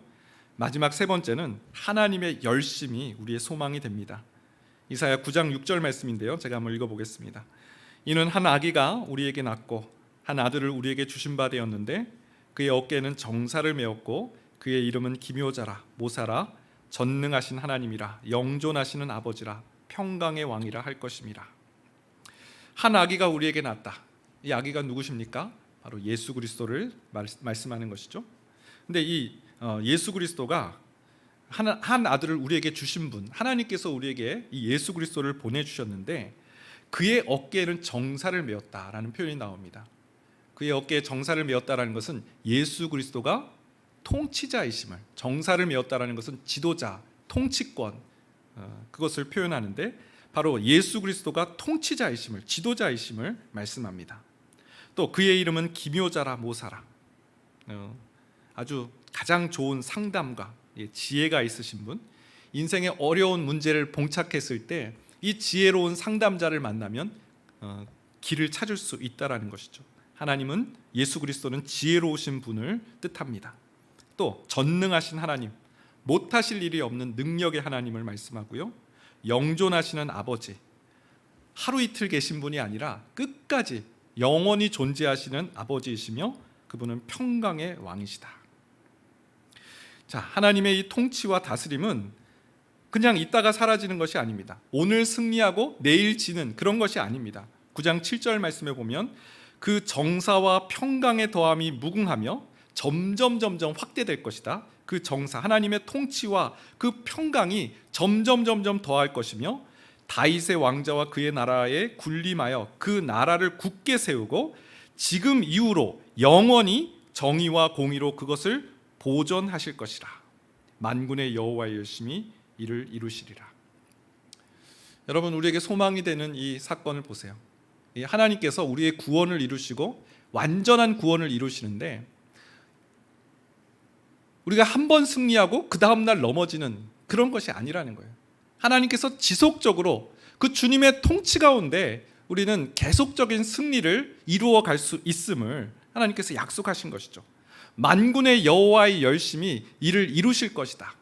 Speaker 3: 마지막 세 번째는 하나님의 열심이 우리의 소망이 됩니다. 이사야 9장 6절 말씀인데요, 제가 한번 읽어보겠습니다. 이는 한 아기가 우리에게 낳고 한 아들을 우리에게 주신 바 되었는데 그의 어깨에는 정사를 메었고 그의 이름은 기묘자라, 모사라, 전능하신 하나님이라, 영존하시는 아버지라, 평강의 왕이라 할 것임이라. 한 아기가 우리에게 낳았다. 이 아기가 누구십니까? 바로 예수 그리스도를 말씀하는 것이죠. 근데 이 예수 그리스도가 한 아들을 우리에게 주신 분, 하나님께서 우리에게 이 예수 그리스도를 보내주셨는데 그의 어깨에는 정사를 메었다라는 표현이 나옵니다. 그의 어깨에 정사를 메었다라는 것은 예수 그리스도가 통치자이심을, 정사를 메었다라는 것은 지도자, 통치권, 그것을 표현하는데 바로 예수 그리스도가 통치자이심을, 지도자이심을 말씀합니다. 또 그의 이름은 기묘자라, 모사라, 아주 가장 좋은 상담가, 지혜가 있으신 분, 인생의 어려운 문제를 봉착했을 때 이 지혜로운 상담자를 만나면 길을 찾을 수 있다라는 것이죠. 하나님은, 예수 그리스도는 지혜로우신 분을 뜻합니다. 또 전능하신 하나님, 못하실 일이 없는 능력의 하나님을 말씀하고요. 영존하시는 아버지, 하루 이틀 계신 분이 아니라 끝까지 영원히 존재하시는 아버지이시며 그분은 평강의 왕이시다. 자, 하나님의 이 통치와 다스림은 그냥 있다가 사라지는 것이 아닙니다. 오늘 승리하고 내일 지는 그런 것이 아닙니다. 9장 7절 말씀에 보면 그 정사와 평강의 더함이 무궁하며 점점 확대될 것이다. 그 정사, 하나님의 통치와 그 평강이 점점 더할 것이며 다윗의 왕자와 그의 나라에 군림하여 그 나라를 굳게 세우고 지금 이후로 영원히 정의와 공의로 그것을 보존하실 것이라. 만군의 여호와의 열심히 이를 이루시리라. 여러분, 우리에게 소망이 되는 이 사건을 보세요. 하나님께서 우리의 구원을 이루시고 완전한 구원을 이루시는데 우리가 한 번 승리하고 그 다음날 넘어지는 그런 것이 아니라는 거예요. 하나님께서 지속적으로 그 주님의 통치 가운데 우리는 계속적인 승리를 이루어 갈 수 있음을 하나님께서 약속하신 것이죠. 만군의 여호와의 열심히 이를 이루실 것이다.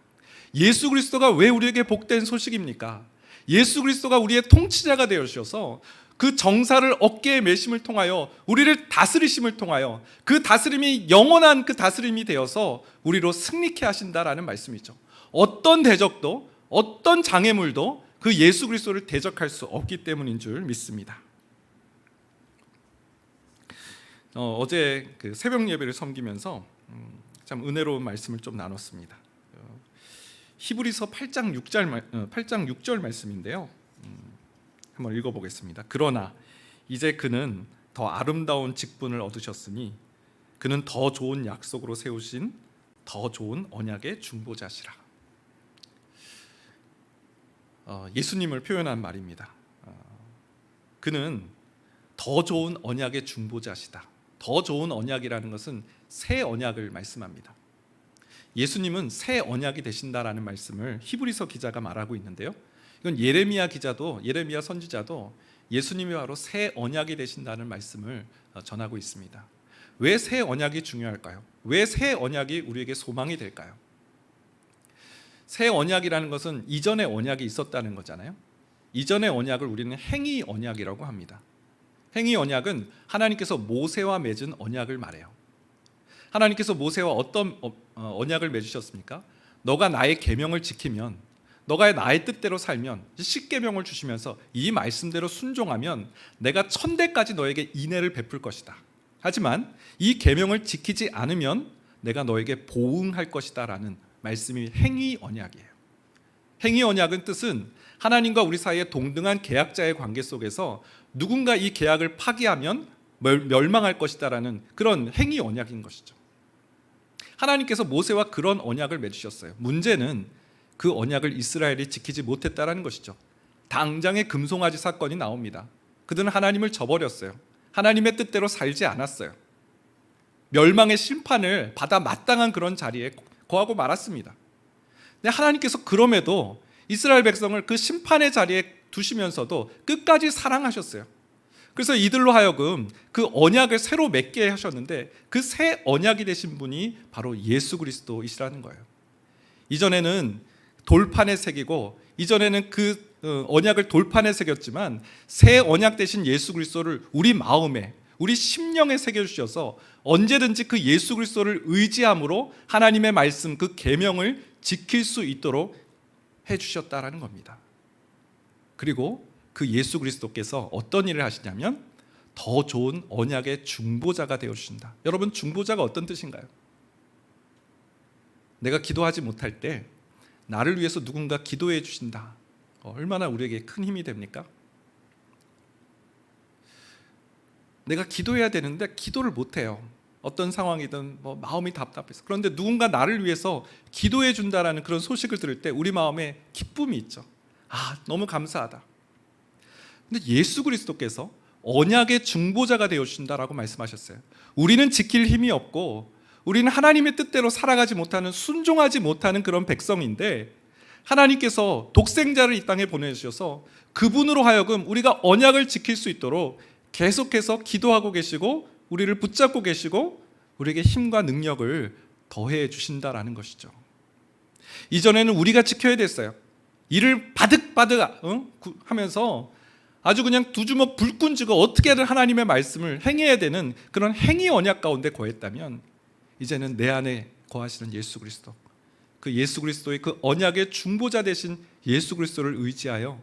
Speaker 3: 예수 그리스도가 왜 우리에게 복된 소식입니까? 예수 그리스도가 우리의 통치자가 되어 주셔서 그 정사를 어깨에 메심을 통하여 우리를 다스리심을 통하여 그 다스림이 영원한 그 다스림이 되어서 우리로 승리케 하신다라는 말씀이죠. 어떤 대적도 어떤 장애물도 그 예수 그리스도를 대적할 수 없기 때문인 줄 믿습니다. 어제 그 새벽 예배를 섬기면서 참 은혜로운 말씀을 좀 나눴습니다. 히브리서 8장 6절 말씀인데요. 한번 읽어보겠습니다. 그러나 이제 그는 더 아름다운 직분을 얻으셨으니 그는 더 좋은 약속으로 세우신 더 좋은 언약의 중보자시라. 예수님을 표현한 말입니다. 그는 더 좋은 언약의 중보자시다. 더 좋은 언약이라는 것은 새 언약을 말씀합니다. 예수님은 새 언약이 되신다라는 말씀을 히브리서 기자가 말하고 있는데요. 이건 예레미야 기자도, 예레미야 선지자도 예수님이 바로 새 언약이 되신다는 말씀을 전하고 있습니다. 왜 새 언약이 중요할까요? 왜 새 언약이 우리에게 소망이 될까요? 새 언약이라는 것은 이전의 언약이 있었다는 거잖아요. 이전의 언약을 우리는 행위 언약이라고 합니다. 행위 언약은 하나님께서 모세와 맺은 언약을 말해요. 하나님께서 모세와 어떤 언약을 맺으셨습니까? 너가 나의 계명을 지키면, 너가 나의 뜻대로 살면, 십계명을 주시면서 이 말씀대로 순종하면 내가 천대까지 너에게 인애를 베풀 것이다. 하지만 이 계명을 지키지 않으면 내가 너에게 보응할 것이다 라는 말씀이 행위 언약이에요. 행위 언약은 뜻은 하나님과 우리 사이에 동등한 계약자의 관계 속에서 누군가 이 계약을 파기하면 멸망할 것이다 라는 그런 행위 언약인 것이죠. 하나님께서 모세와 그런 언약을 맺으셨어요. 문제는 그 언약을 이스라엘이 지키지 못했다라는 것이죠. 당장의 금송아지 사건이 나옵니다. 그들은 하나님을 저버렸어요. 하나님의 뜻대로 살지 않았어요. 멸망의 심판을 받아 마땅한 그런 자리에 거하고 말았습니다. 근데 하나님께서 그럼에도 이스라엘 백성을 그 심판의 자리에 두시면서도 끝까지 사랑하셨어요. 그래서 이들로 하여금 그 언약을 새로 맺게 하셨는데 그 새 언약이 되신 분이 바로 예수 그리스도이시라는 거예요. 이전에는 돌판에 새기고, 이전에는 그 언약을 돌판에 새겼지만 새 언약 되신 예수 그리스도를 우리 마음에, 우리 심령에 새겨주셔서 언제든지 그 예수 그리스도를 의지함으로 하나님의 말씀, 그 계명을 지킬 수 있도록 해주셨다라는 겁니다. 그리고 그 예수 그리스도께서 어떤 일을 하시냐면 더 좋은 언약의 중보자가 되어주신다. 여러분, 중보자가 어떤 뜻인가요? 내가 기도하지 못할 때 나를 위해서 누군가 기도해 주신다. 얼마나 우리에게 큰 힘이 됩니까? 내가 기도해야 되는데 기도를 못해요. 어떤 상황이든 마음이 답답해서. 그런데 누군가 나를 위해서 기도해 준다라는 그런 소식을 들을 때 우리 마음에 기쁨이 있죠. 너무 감사하다. 근데 예수 그리스도께서 언약의 중보자가 되어주신다라고 말씀하셨어요. 우리는 지킬 힘이 없고 우리는 하나님의 뜻대로 살아가지 못하는, 순종하지 못하는 그런 백성인데 하나님께서 독생자를 이 땅에 보내주셔서 그분으로 하여금 우리가 언약을 지킬 수 있도록 계속해서 기도하고 계시고 우리를 붙잡고 계시고 우리에게 힘과 능력을 더해 주신다라는 것이죠. 이전에는 우리가 지켜야 됐어요. 이를 바득바득 하면서 아주 그냥 두 주먹 불끈 쥐고 어떻게든 하나님의 말씀을 행해야 되는 그런 행위 언약 가운데 거했다면 이제는 내 안에 거하시는 예수 그리스도, 그 예수 그리스도의 그 언약의 중보자 되신 예수 그리스도를 의지하여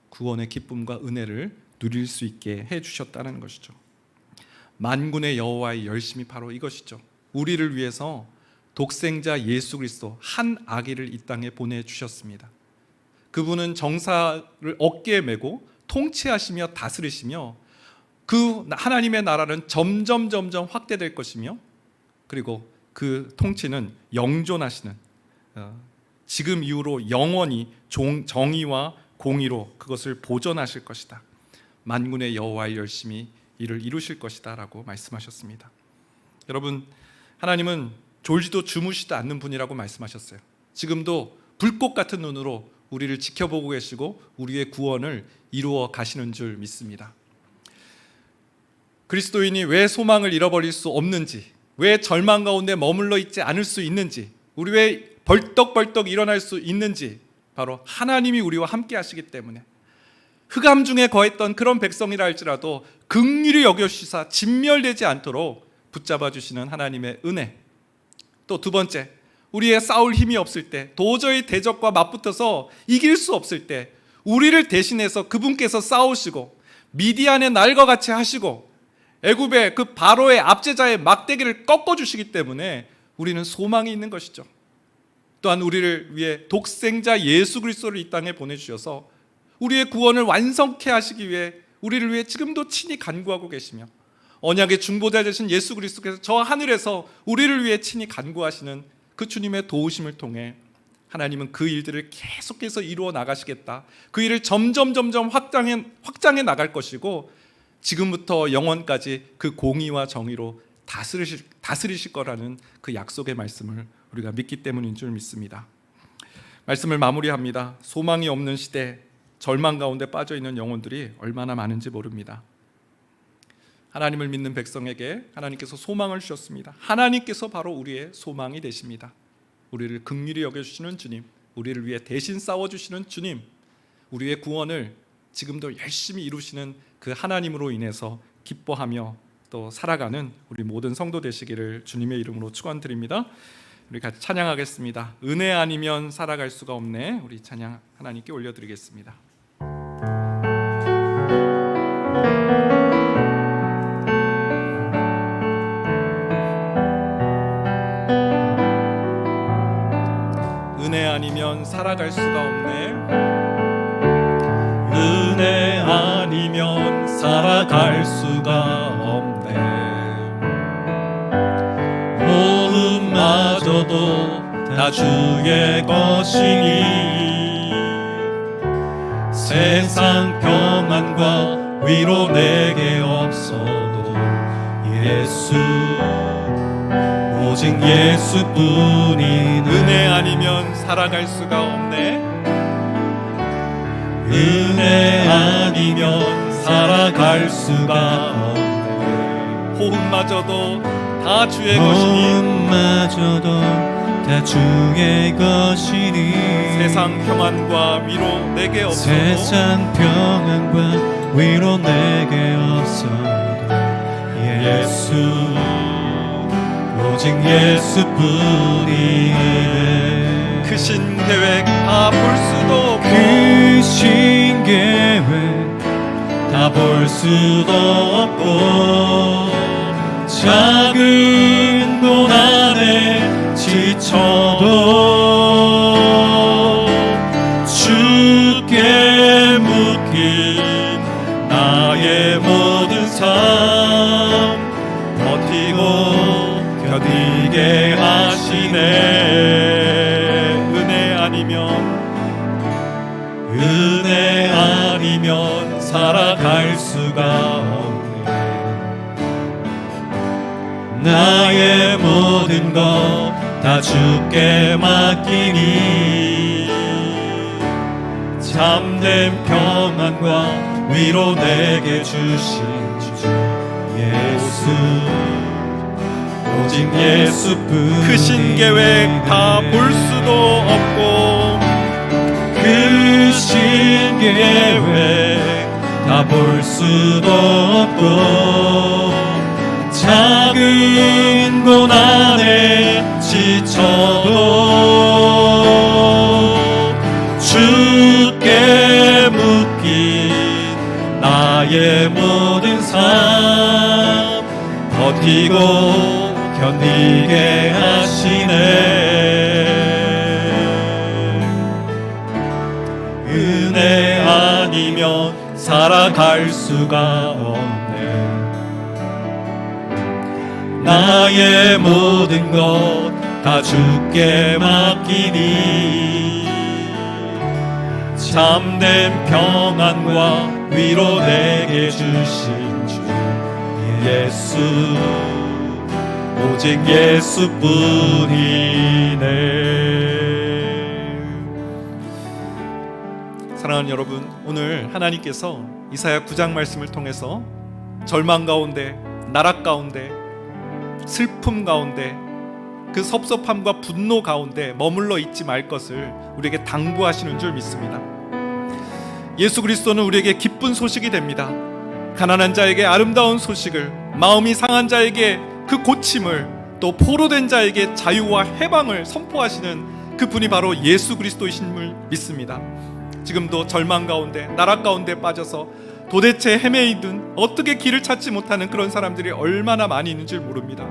Speaker 3: 구원의 기쁨과 은혜를 누릴 수 있게 해주셨다는 것이죠. 만군의 여호와의 열심이 바로 이것이죠. 우리를 위해서 독생자 예수 그리스도 한 아기를 이 땅에 보내주셨습니다. 그분은 정사를 어깨에 메고 통치하시며 다스리시며 그 하나님의 나라는 점점 확대될 것이며, 그리고 그 통치는 영존하시는, 지금 이후로 영원히 정의와 공의로 그것을 보존하실 것이다. 만군의 여호와의 열심히 이를 이루실 것이다 라고 말씀하셨습니다. 여러분, 하나님은 졸지도 주무시지 않는 분이라고 말씀하셨어요. 지금도 불꽃 같은 눈으로 우리를 지켜보고 계시고 우리의 구원을 이루어 가시는 줄 믿습니다. 그리스도인이 왜 소망을 잃어버릴 수 없는지, 왜 절망 가운데 머물러 있지 않을 수 있는지, 우리 왜 벌떡벌떡 일어날 수 있는지, 바로 하나님이 우리와 함께 하시기 때문에, 흑암 중에 거했던 그런 백성이라 할지라도 긍휼히 여겨주시사 진멸되지 않도록 붙잡아 주시는 하나님의 은혜. 또 두 번째, 우리의 싸울 힘이 없을 때, 도저히 대적과 맞붙어서 이길 수 없을 때 우리를 대신해서 그분께서 싸우시고 미디안의 날과 같이 하시고 애굽의 그 바로의 압제자의 막대기를 꺾어주시기 때문에 우리는 소망이 있는 것이죠. 또한 우리를 위해 독생자 예수 그리스도를 이 땅에 보내주셔서 우리의 구원을 완성케 하시기 위해 우리를 위해 지금도 친히 간구하고 계시며, 언약의 중보자 되신 예수 그리스도께서 저 하늘에서 우리를 위해 친히 간구하시는 그 주님의 도우심을 통해 하나님은 그 일들을 계속해서 이루어 나가시겠다. 그 일을 점점 확장해 나갈 것이고 지금부터 영원까지 그 공의와 정의로 다스리실 거라는 그 약속의 말씀을 우리가 믿기 때문인 줄 믿습니다. 말씀을 마무리합니다. 소망이 없는 시대, 절망 가운데 빠져 있는 영혼들이 얼마나 많은지 모릅니다. 하나님을 믿는 백성에게 하나님께서 소망을 주셨습니다. 하나님께서 바로 우리의 소망이 되십니다. 우리를 긍휼히 여겨주시는 주님, 우리를 위해 대신 싸워주시는 주님, 우리의 구원을 지금도 열심히 이루시는 그 하나님으로 인해서 기뻐하며 또 살아가는 우리 모든 성도 되시기를 주님의 이름으로 축원드립니다. 우리 같이 찬양하겠습니다. 은혜 아니면 살아갈 수가 없네. 우리 찬양 하나님께 올려드리겠습니다. 은혜 아니면 살아갈 수가 없네.
Speaker 2: 은혜 아니면 살아갈 수가 없네. 모험마저도 다 주의 것이니 세상 평안과 위로 내게 없어도 예수 오직 예수뿐인
Speaker 3: 은혜 아니면 살아갈 수가 없네.
Speaker 2: 은혜 아니면 살아갈 수가 없네.
Speaker 3: 호흡마저도 다 주의 것이니
Speaker 2: 마저도 다 주의 것이니
Speaker 3: 세상 평안과 위로 내게 없어도
Speaker 2: 세상 평안과 위로 내게 없어도 예수 오직 예수뿐이네.
Speaker 3: 크신 계획 다 볼 수도 없고
Speaker 2: 크신 계획 다 볼 수도 없고 작은 고난에 지쳐도 주께 묶인 나의 모든 삶 버티고 견디게 하시네. 은혜 아니면 살아갈 수가 없네. 나의 모든 것 다 주께 맡기니 참된 평안과 위로 내게 주신 주 예수 오직 예수뿐.
Speaker 3: 크신 계획 다 볼 수도 없고
Speaker 2: 크신 계획 다 볼 수도 없고 작은 고난에 지쳐도 주께 묶인 나의 모든 삶 버티고 견디게 하시네. 은혜 아니면 살아갈 수가 없네. 나의 모든 것 다 주께 맡기니 참된 평안과 위로 내게 주신 주 예수 오직 예수뿐이네.
Speaker 3: 사랑하는 여러분, 오늘 하나님께서 이사야 9장 말씀을 통해서 절망 가운데, 나락 가운데, 슬픔 가운데, 그 섭섭함과 분노 가운데 머물러 있지 말 것을 우리에게 당부하시는 줄 믿습니다. 예수 그리스도는 우리에게 기쁜 소식이 됩니다. 가난한 자에게 아름다운 소식을, 마음이 상한 자에게 그 고침을, 또 포로된 자에게 자유와 해방을 선포하시는 그분이 바로 예수 그리스도이심을 믿습니다. 지금도 절망 가운데, 나락 가운데 빠져서 도대체 헤매이든 어떻게 길을 찾지 못하는 그런 사람들이 얼마나 많이 있는 줄 모릅니다.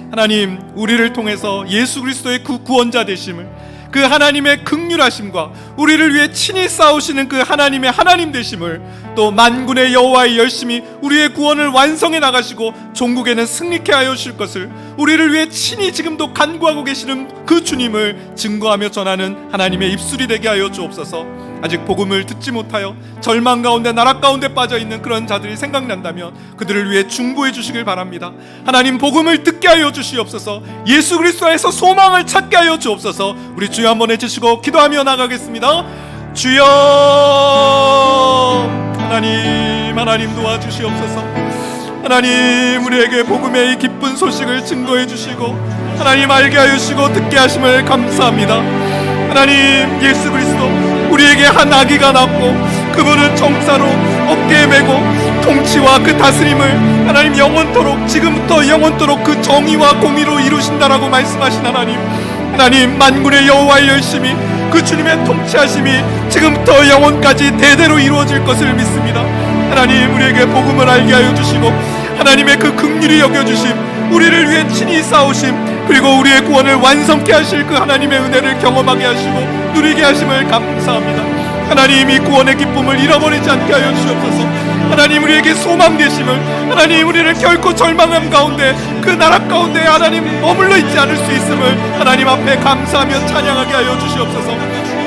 Speaker 3: 하나님, 우리를 통해서 예수 그리스도의 그 구원자 되심을, 그 하나님의 긍휼하심과 우리를 위해 친히 싸우시는 그 하나님의 하나님 되심을, 또 만군의 여호와의 열심히 우리의 구원을 완성해 나가시고 종국에는 승리케 하여 주실 것을 우리를 위해 친히 지금도 간구하고 계시는 그 주님을 증거하며 전하는 하나님의 입술이 되게 하여 주옵소서. 아직 복음을 듣지 못하여 절망 가운데, 나락 가운데 빠져있는 그런 자들이 생각난다면 그들을 위해 중보해 주시길 바랍니다. 하나님, 복음을 듣게 하여 주시옵소서. 예수 그리스도에서 소망을 찾게 하여 주옵소서. 우리 주여 한번 해주시고 기도하며 나가겠습니다. 주여, 하나님 도와주시옵소서. 하나님, 우리에게 복음의 이 기쁜 소식을 증거해 주시고 하나님 알게 하여 주시고 듣게 하심을 감사합니다. 하나님, 예수 그리스도 우리에게 한 아기가 낳고 그분은 정사로 어깨에 메고 통치와 그 다스림을 하나님 영원토록, 지금부터 영원토록 그 정의와 공의로 이루신다라고 말씀하신 하나님, 하나님 만군의 여호와의 열심이, 그 주님의 통치하심이 지금부터 영원까지 대대로 이루어질 것을 믿습니다. 하나님, 우리에게 복음을 알게 하여 주시고 하나님의 그 긍휼히 여겨주심, 우리를 위해 친히 싸우심, 그리고 우리의 구원을 완성케 하실 그 하나님의 은혜를 경험하게 하시고 누리게 하심을 감사합니다. 하나님, 이 구원의 기쁨을 잃어버리지 않게 하여 주시옵소서. 하나님, 우리에게 소망 되심을, 하나님 우리를 결코 절망함 가운데, 그 나락 가운데 하나님 머물러 있지 않을 수 있음을 하나님 앞에 감사하며 찬양하게 하여 주시옵소서.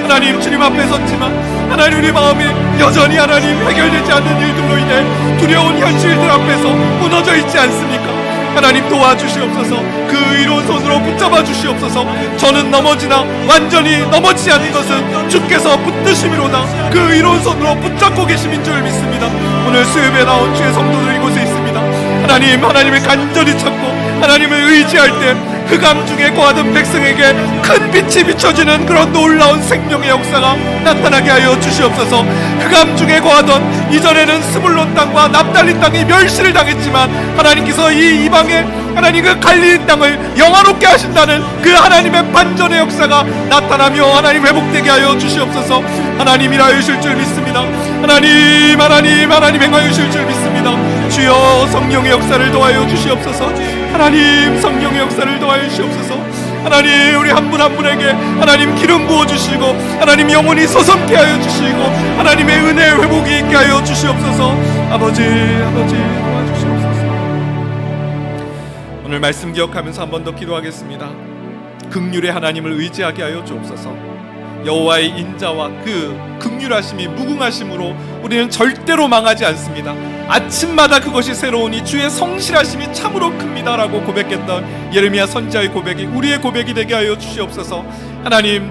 Speaker 3: 하나님, 주님 앞에 섰지만 하나님 우리 마음이 여전히 하나님 해결되지 않는 일들로 인해 두려운 현실들 앞에서 무너져 있지 않습니까? 하나님 도와주시옵소서. 그 의로운 손으로 붙잡아 주시옵소서. 저는 넘어지나 완전히 넘어지지 않는 것은 주께서 붙드심이로다. 그 의로운 손으로 붙잡고 계심인 줄 믿습니다. 오늘 수요일에 나온 주의 성도들 이곳에 있습니다. 하나님, 하나님을 간절히 찾고 하나님을 의지할 때 흑암 중에 거하던 백성에게 큰 빛이 비춰지는 그런 놀라운 생명의 역사가 나타나게 하여 주시옵소서. 흑암 중에 거하던, 이전에는 스불론 땅과 납달리 땅이 멸시를 당했지만 하나님께서 이 이방의 하나님 그 갈릴리 땅을 영화롭게 하신다는 그 하나님의 반전의 역사가 나타나며 하나님 회복되게 하여 주시옵소서. 하나님 일하여 주실 줄 믿습니다. 하나님, 하나님, 하나님 행하여 주실 줄 믿습니다. 주여, 성령의 역사를 도와여 주시옵소서. 하나님, 성령의 역사를 도와여 주시옵소서. 하나님, 우리 한 분 한 분에게 하나님 기름 부어주시고 하나님 영혼이 서성케 하여 주시고 하나님의 은혜의 회복이 있게 하여 주시옵소서. 아버지, 아버지 도와주시옵소서. 오늘 말씀 기억하면서 한 번 더 기도하겠습니다. 긍휼의 하나님을 의지하게 하여 주옵소서. 여호와의 인자와 그 긍휼하심이 무궁하심으로 우리는 절대로 망하지 않습니다. 아침마다 그것이 새로우니 주의 성실하심이 참으로 큽니다라고 고백했던 예레미야 선지자의 고백이 우리의 고백이 되게 하여 주시옵소서. 하나님,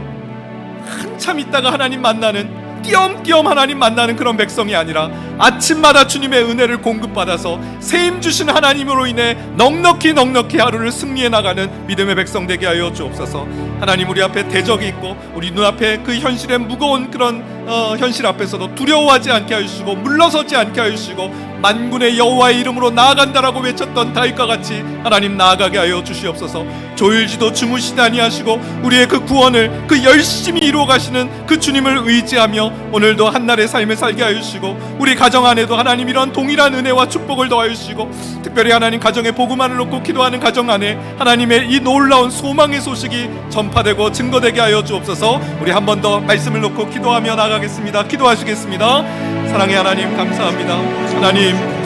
Speaker 3: 한참 있다가 하나님 만나는, 띄엄띄엄 하나님 만나는 그런 백성이 아니라 아침마다 주님의 은혜를 공급받아서 세임 주신 하나님으로 인해 넉넉히 하루를 승리해 나가는 믿음의 백성 되게 하여 주옵소서. 하나님, 우리 앞에 대적이 있고 우리 눈앞에 그 현실의 무거운 그런 현실 앞에서도 두려워하지 않게 하시고 물러서지 않게 하시고 만군의 여호와의 이름으로 나아간다라고 외쳤던 다윗과 같이 하나님 나아가게 하여 주시옵소서. 조일지도 주무시지 아니하시고 우리의 그 구원을 그 열심히 이루어 가시는 그 주님을 의지하며 오늘도 한날의 삶을 살게 하여 주시고 우리 가정 안에도 하나님 이런 동일한 은혜와 축복을 더하여 주시고 특별히 하나님 가정의 복음만을 놓고 기도하는 가정 안에 하나님의 이 놀라운 소망의 소식이 전파되고 증거되게 하여 주옵소서. 우리 한 번 더 말씀을 놓고 기도하며 나가겠습니다. 기도하시겠습니다. 사랑의 하나님, 감사합니다.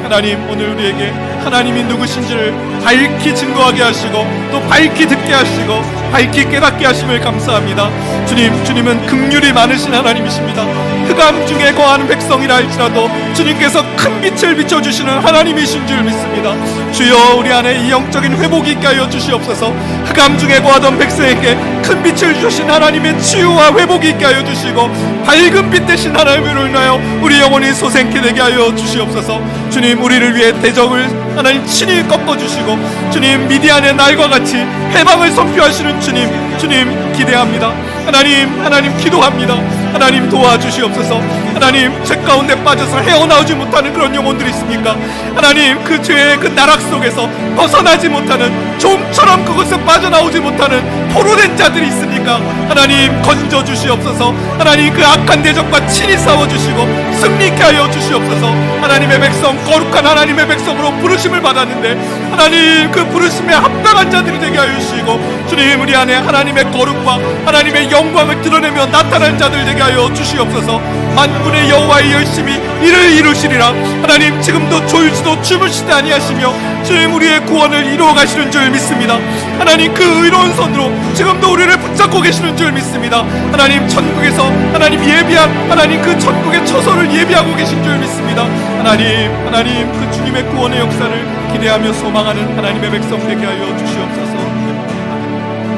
Speaker 3: 하나님, 오늘 우리에게 하나님이 누구신지를 밝히 증거하게 하시고 또 밝히 듣게 하시고 밝히 깨닫게 하심을 감사합니다. 주님은 긍휼이 많으신 하나님이십니다. 흑암 중에 거하는 백성이라 할지라도 주님께서 큰 빛을 비춰주시는 하나님이신 줄 믿습니다. 주여, 우리 안에 이 영적인 회복이 있게 하여 주시옵소서. 흑암 중에 거하던 백성에게 큰 빛을 주신 하나님의 치유와 회복이 있게 하여 주시고 밝은 빛 대신 하나님으로 인하여 우리 영혼이 소생케 되게 하여 주시옵소서. 주님, 우리를 위해 대적을 하나님 친히 꺾어주시고 주님, 미디안의 날과 같이 해방을 선포하시는 주님 기대합니다. 하나님 기도합니다. 하나님 도와주시옵소서. 하나님, 죄 가운데 빠져서 헤어나오지 못하는 그런 영혼들이 있습니까? 하나님, 그 죄의 그 나락 속에서 벗어나지 못하는, 좀처럼 그곳에 빠져나오지 못하는 포로된 자들이 있습니까? 하나님 건져주시옵소서. 하나님, 그 악한 대적과 친히 싸워주시고 승리케 하여 주시옵소서. 하나님의 백성, 거룩한 하나님의 백성으로 부르심을 받았는데 하나님, 그 부르심에 합당한 자들이 되게 하여 주시고 주님, 우리 안에 하나님의 거룩과 하나님의 영광을 드러내며 나타난 자들 되게 하여 주시옵소서. 만군의 여호와의 열심히 이를 이루시리라. 하나님, 지금도 졸지도 주무시지 아니하시며 주님, 우리의 구원을 이루어 가시는 줄 믿습니다. 하나님, 그 의로운 손으로 지금도 우리를 붙잡고 계시는 줄 믿습니다. 하나님, 천국에서 하나님 예비한 하나님 그 천국의 처소를 예비하고 계신 줄 믿습니다. 하나님, 그 주님의 구원의 역사를 기대하며 소망하는 하나님의 백성 되게 하여 주시옵소서.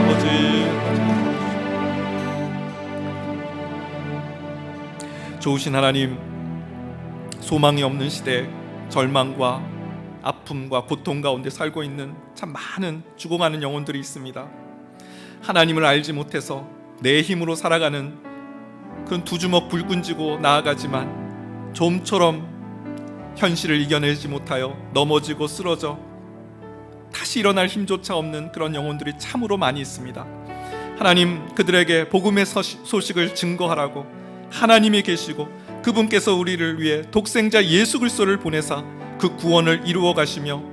Speaker 3: 아버지, 좋으신 하나님, 소망이 없는 시대, 절망과 아픔과 고통 가운데 살고 있는 참 많은 죽어가는 영혼들이 있습니다. 하나님을 알지 못해서 내 힘으로 살아가는 그런 두 주먹 불 끈지고 나아가지만 좀처럼 현실을 이겨내지 못하여 넘어지고 쓰러져 다시 일어날 힘조차 없는 그런 영혼들이 참으로 많이 있습니다. 하나님, 그들에게 복음의 소식을 증거하라고 하나님이 계시고 그분께서 우리를 위해 독생자 예수 그리스도를 보내사 그 구원을 이루어 가시며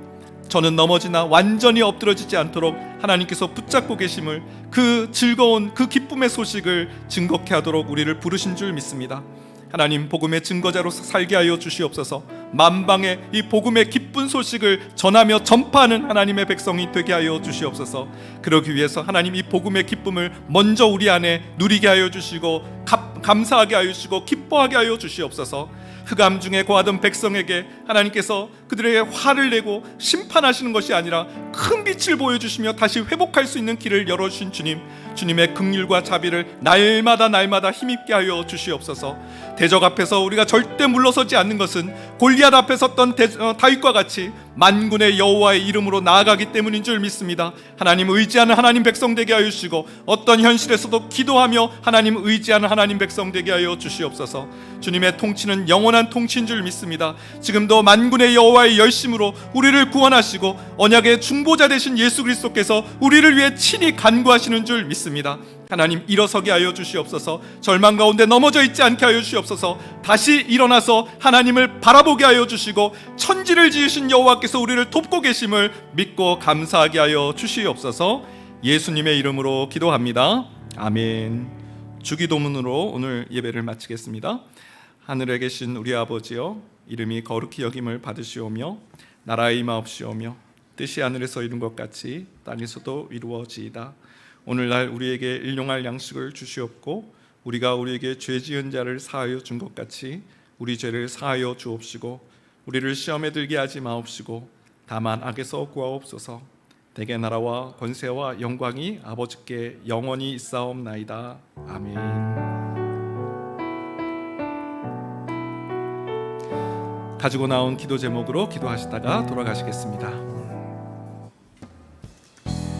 Speaker 3: 저는 넘어지나 완전히 엎드러지지 않도록 하나님께서 붙잡고 계심을, 그 즐거운 그 기쁨의 소식을 증거케 하도록 우리를 부르신 줄 믿습니다. 하나님, 복음의 증거자로 살게 하여 주시옵소서. 만방에 이 복음의 기쁜 소식을 전하며 전파하는 하나님의 백성이 되게 하여 주시옵소서. 그러기 위해서 하나님, 이 복음의 기쁨을 먼저 우리 안에 누리게 하여 주시고 감사하게 하여 주시고 기뻐하게 하여 주시옵소서. 흑암 중에 거하던 백성에게 하나님께서 그들에게 화를 내고 심판하시는 것이 아니라 큰 빛을 보여주시며 다시 회복할 수 있는 길을 열어주신 주님, 주님의 긍휼과 자비를 날마다 힘있게 하여 주시옵소서. 대적 앞에서 우리가 절대 물러서지 않는 것은 골리앗 앞에 섰던 다윗과 같이 만군의 여호와의 이름으로 나아가기 때문인 줄 믿습니다. 하나님 의지하는 하나님 백성 되게 하여 주시고 어떤 현실에서도 기도하며 하나님 의지하는 하나님 백성 되게 하여 주시옵소서. 주님의 통치는 영원한 통치인 줄 믿습니다. 지금도 만군의 여호와의 열심으로 우리를 구원하시고 언약의 중보자 되신 예수 그리스도께서 우리를 위해 친히 간구하시는 줄 믿습니다. 하나님, 일어서게 하여 주시옵소서. 절망 가운데 넘어져 있지 않게 하여 주시옵소서. 다시 일어나서 하나님을 바라보게 하여 주시고 천지를 지으신 여호와께서 우리를 돕고 계심을 믿고 감사하게 하여 주시옵소서. 예수님의 이름으로 기도합니다. 아멘. 주기도문으로 오늘 예배를 마치겠습니다. 하늘에 계신 우리 아버지여, 이름이 거룩히 여김을 받으시오며 나라의 임하옵시오며 뜻이 하늘에서 이룬 것 같이 땅에서도 이루어지이다. 오늘날 우리에게 일용할 양식을 주시옵고 우리가 우리에게 죄 지은 자를 사하여 준 것 같이 우리 죄를 사하여 주옵시고 우리를 시험에 들게 하지 마옵시고 다만 악에서 구하옵소서. 대개 나라와 권세와 영광이 아버지께 영원히 있사옵나이다. 아멘. 가지고 나온 기도 제목으로 기도하시다가 돌아가시겠습니다.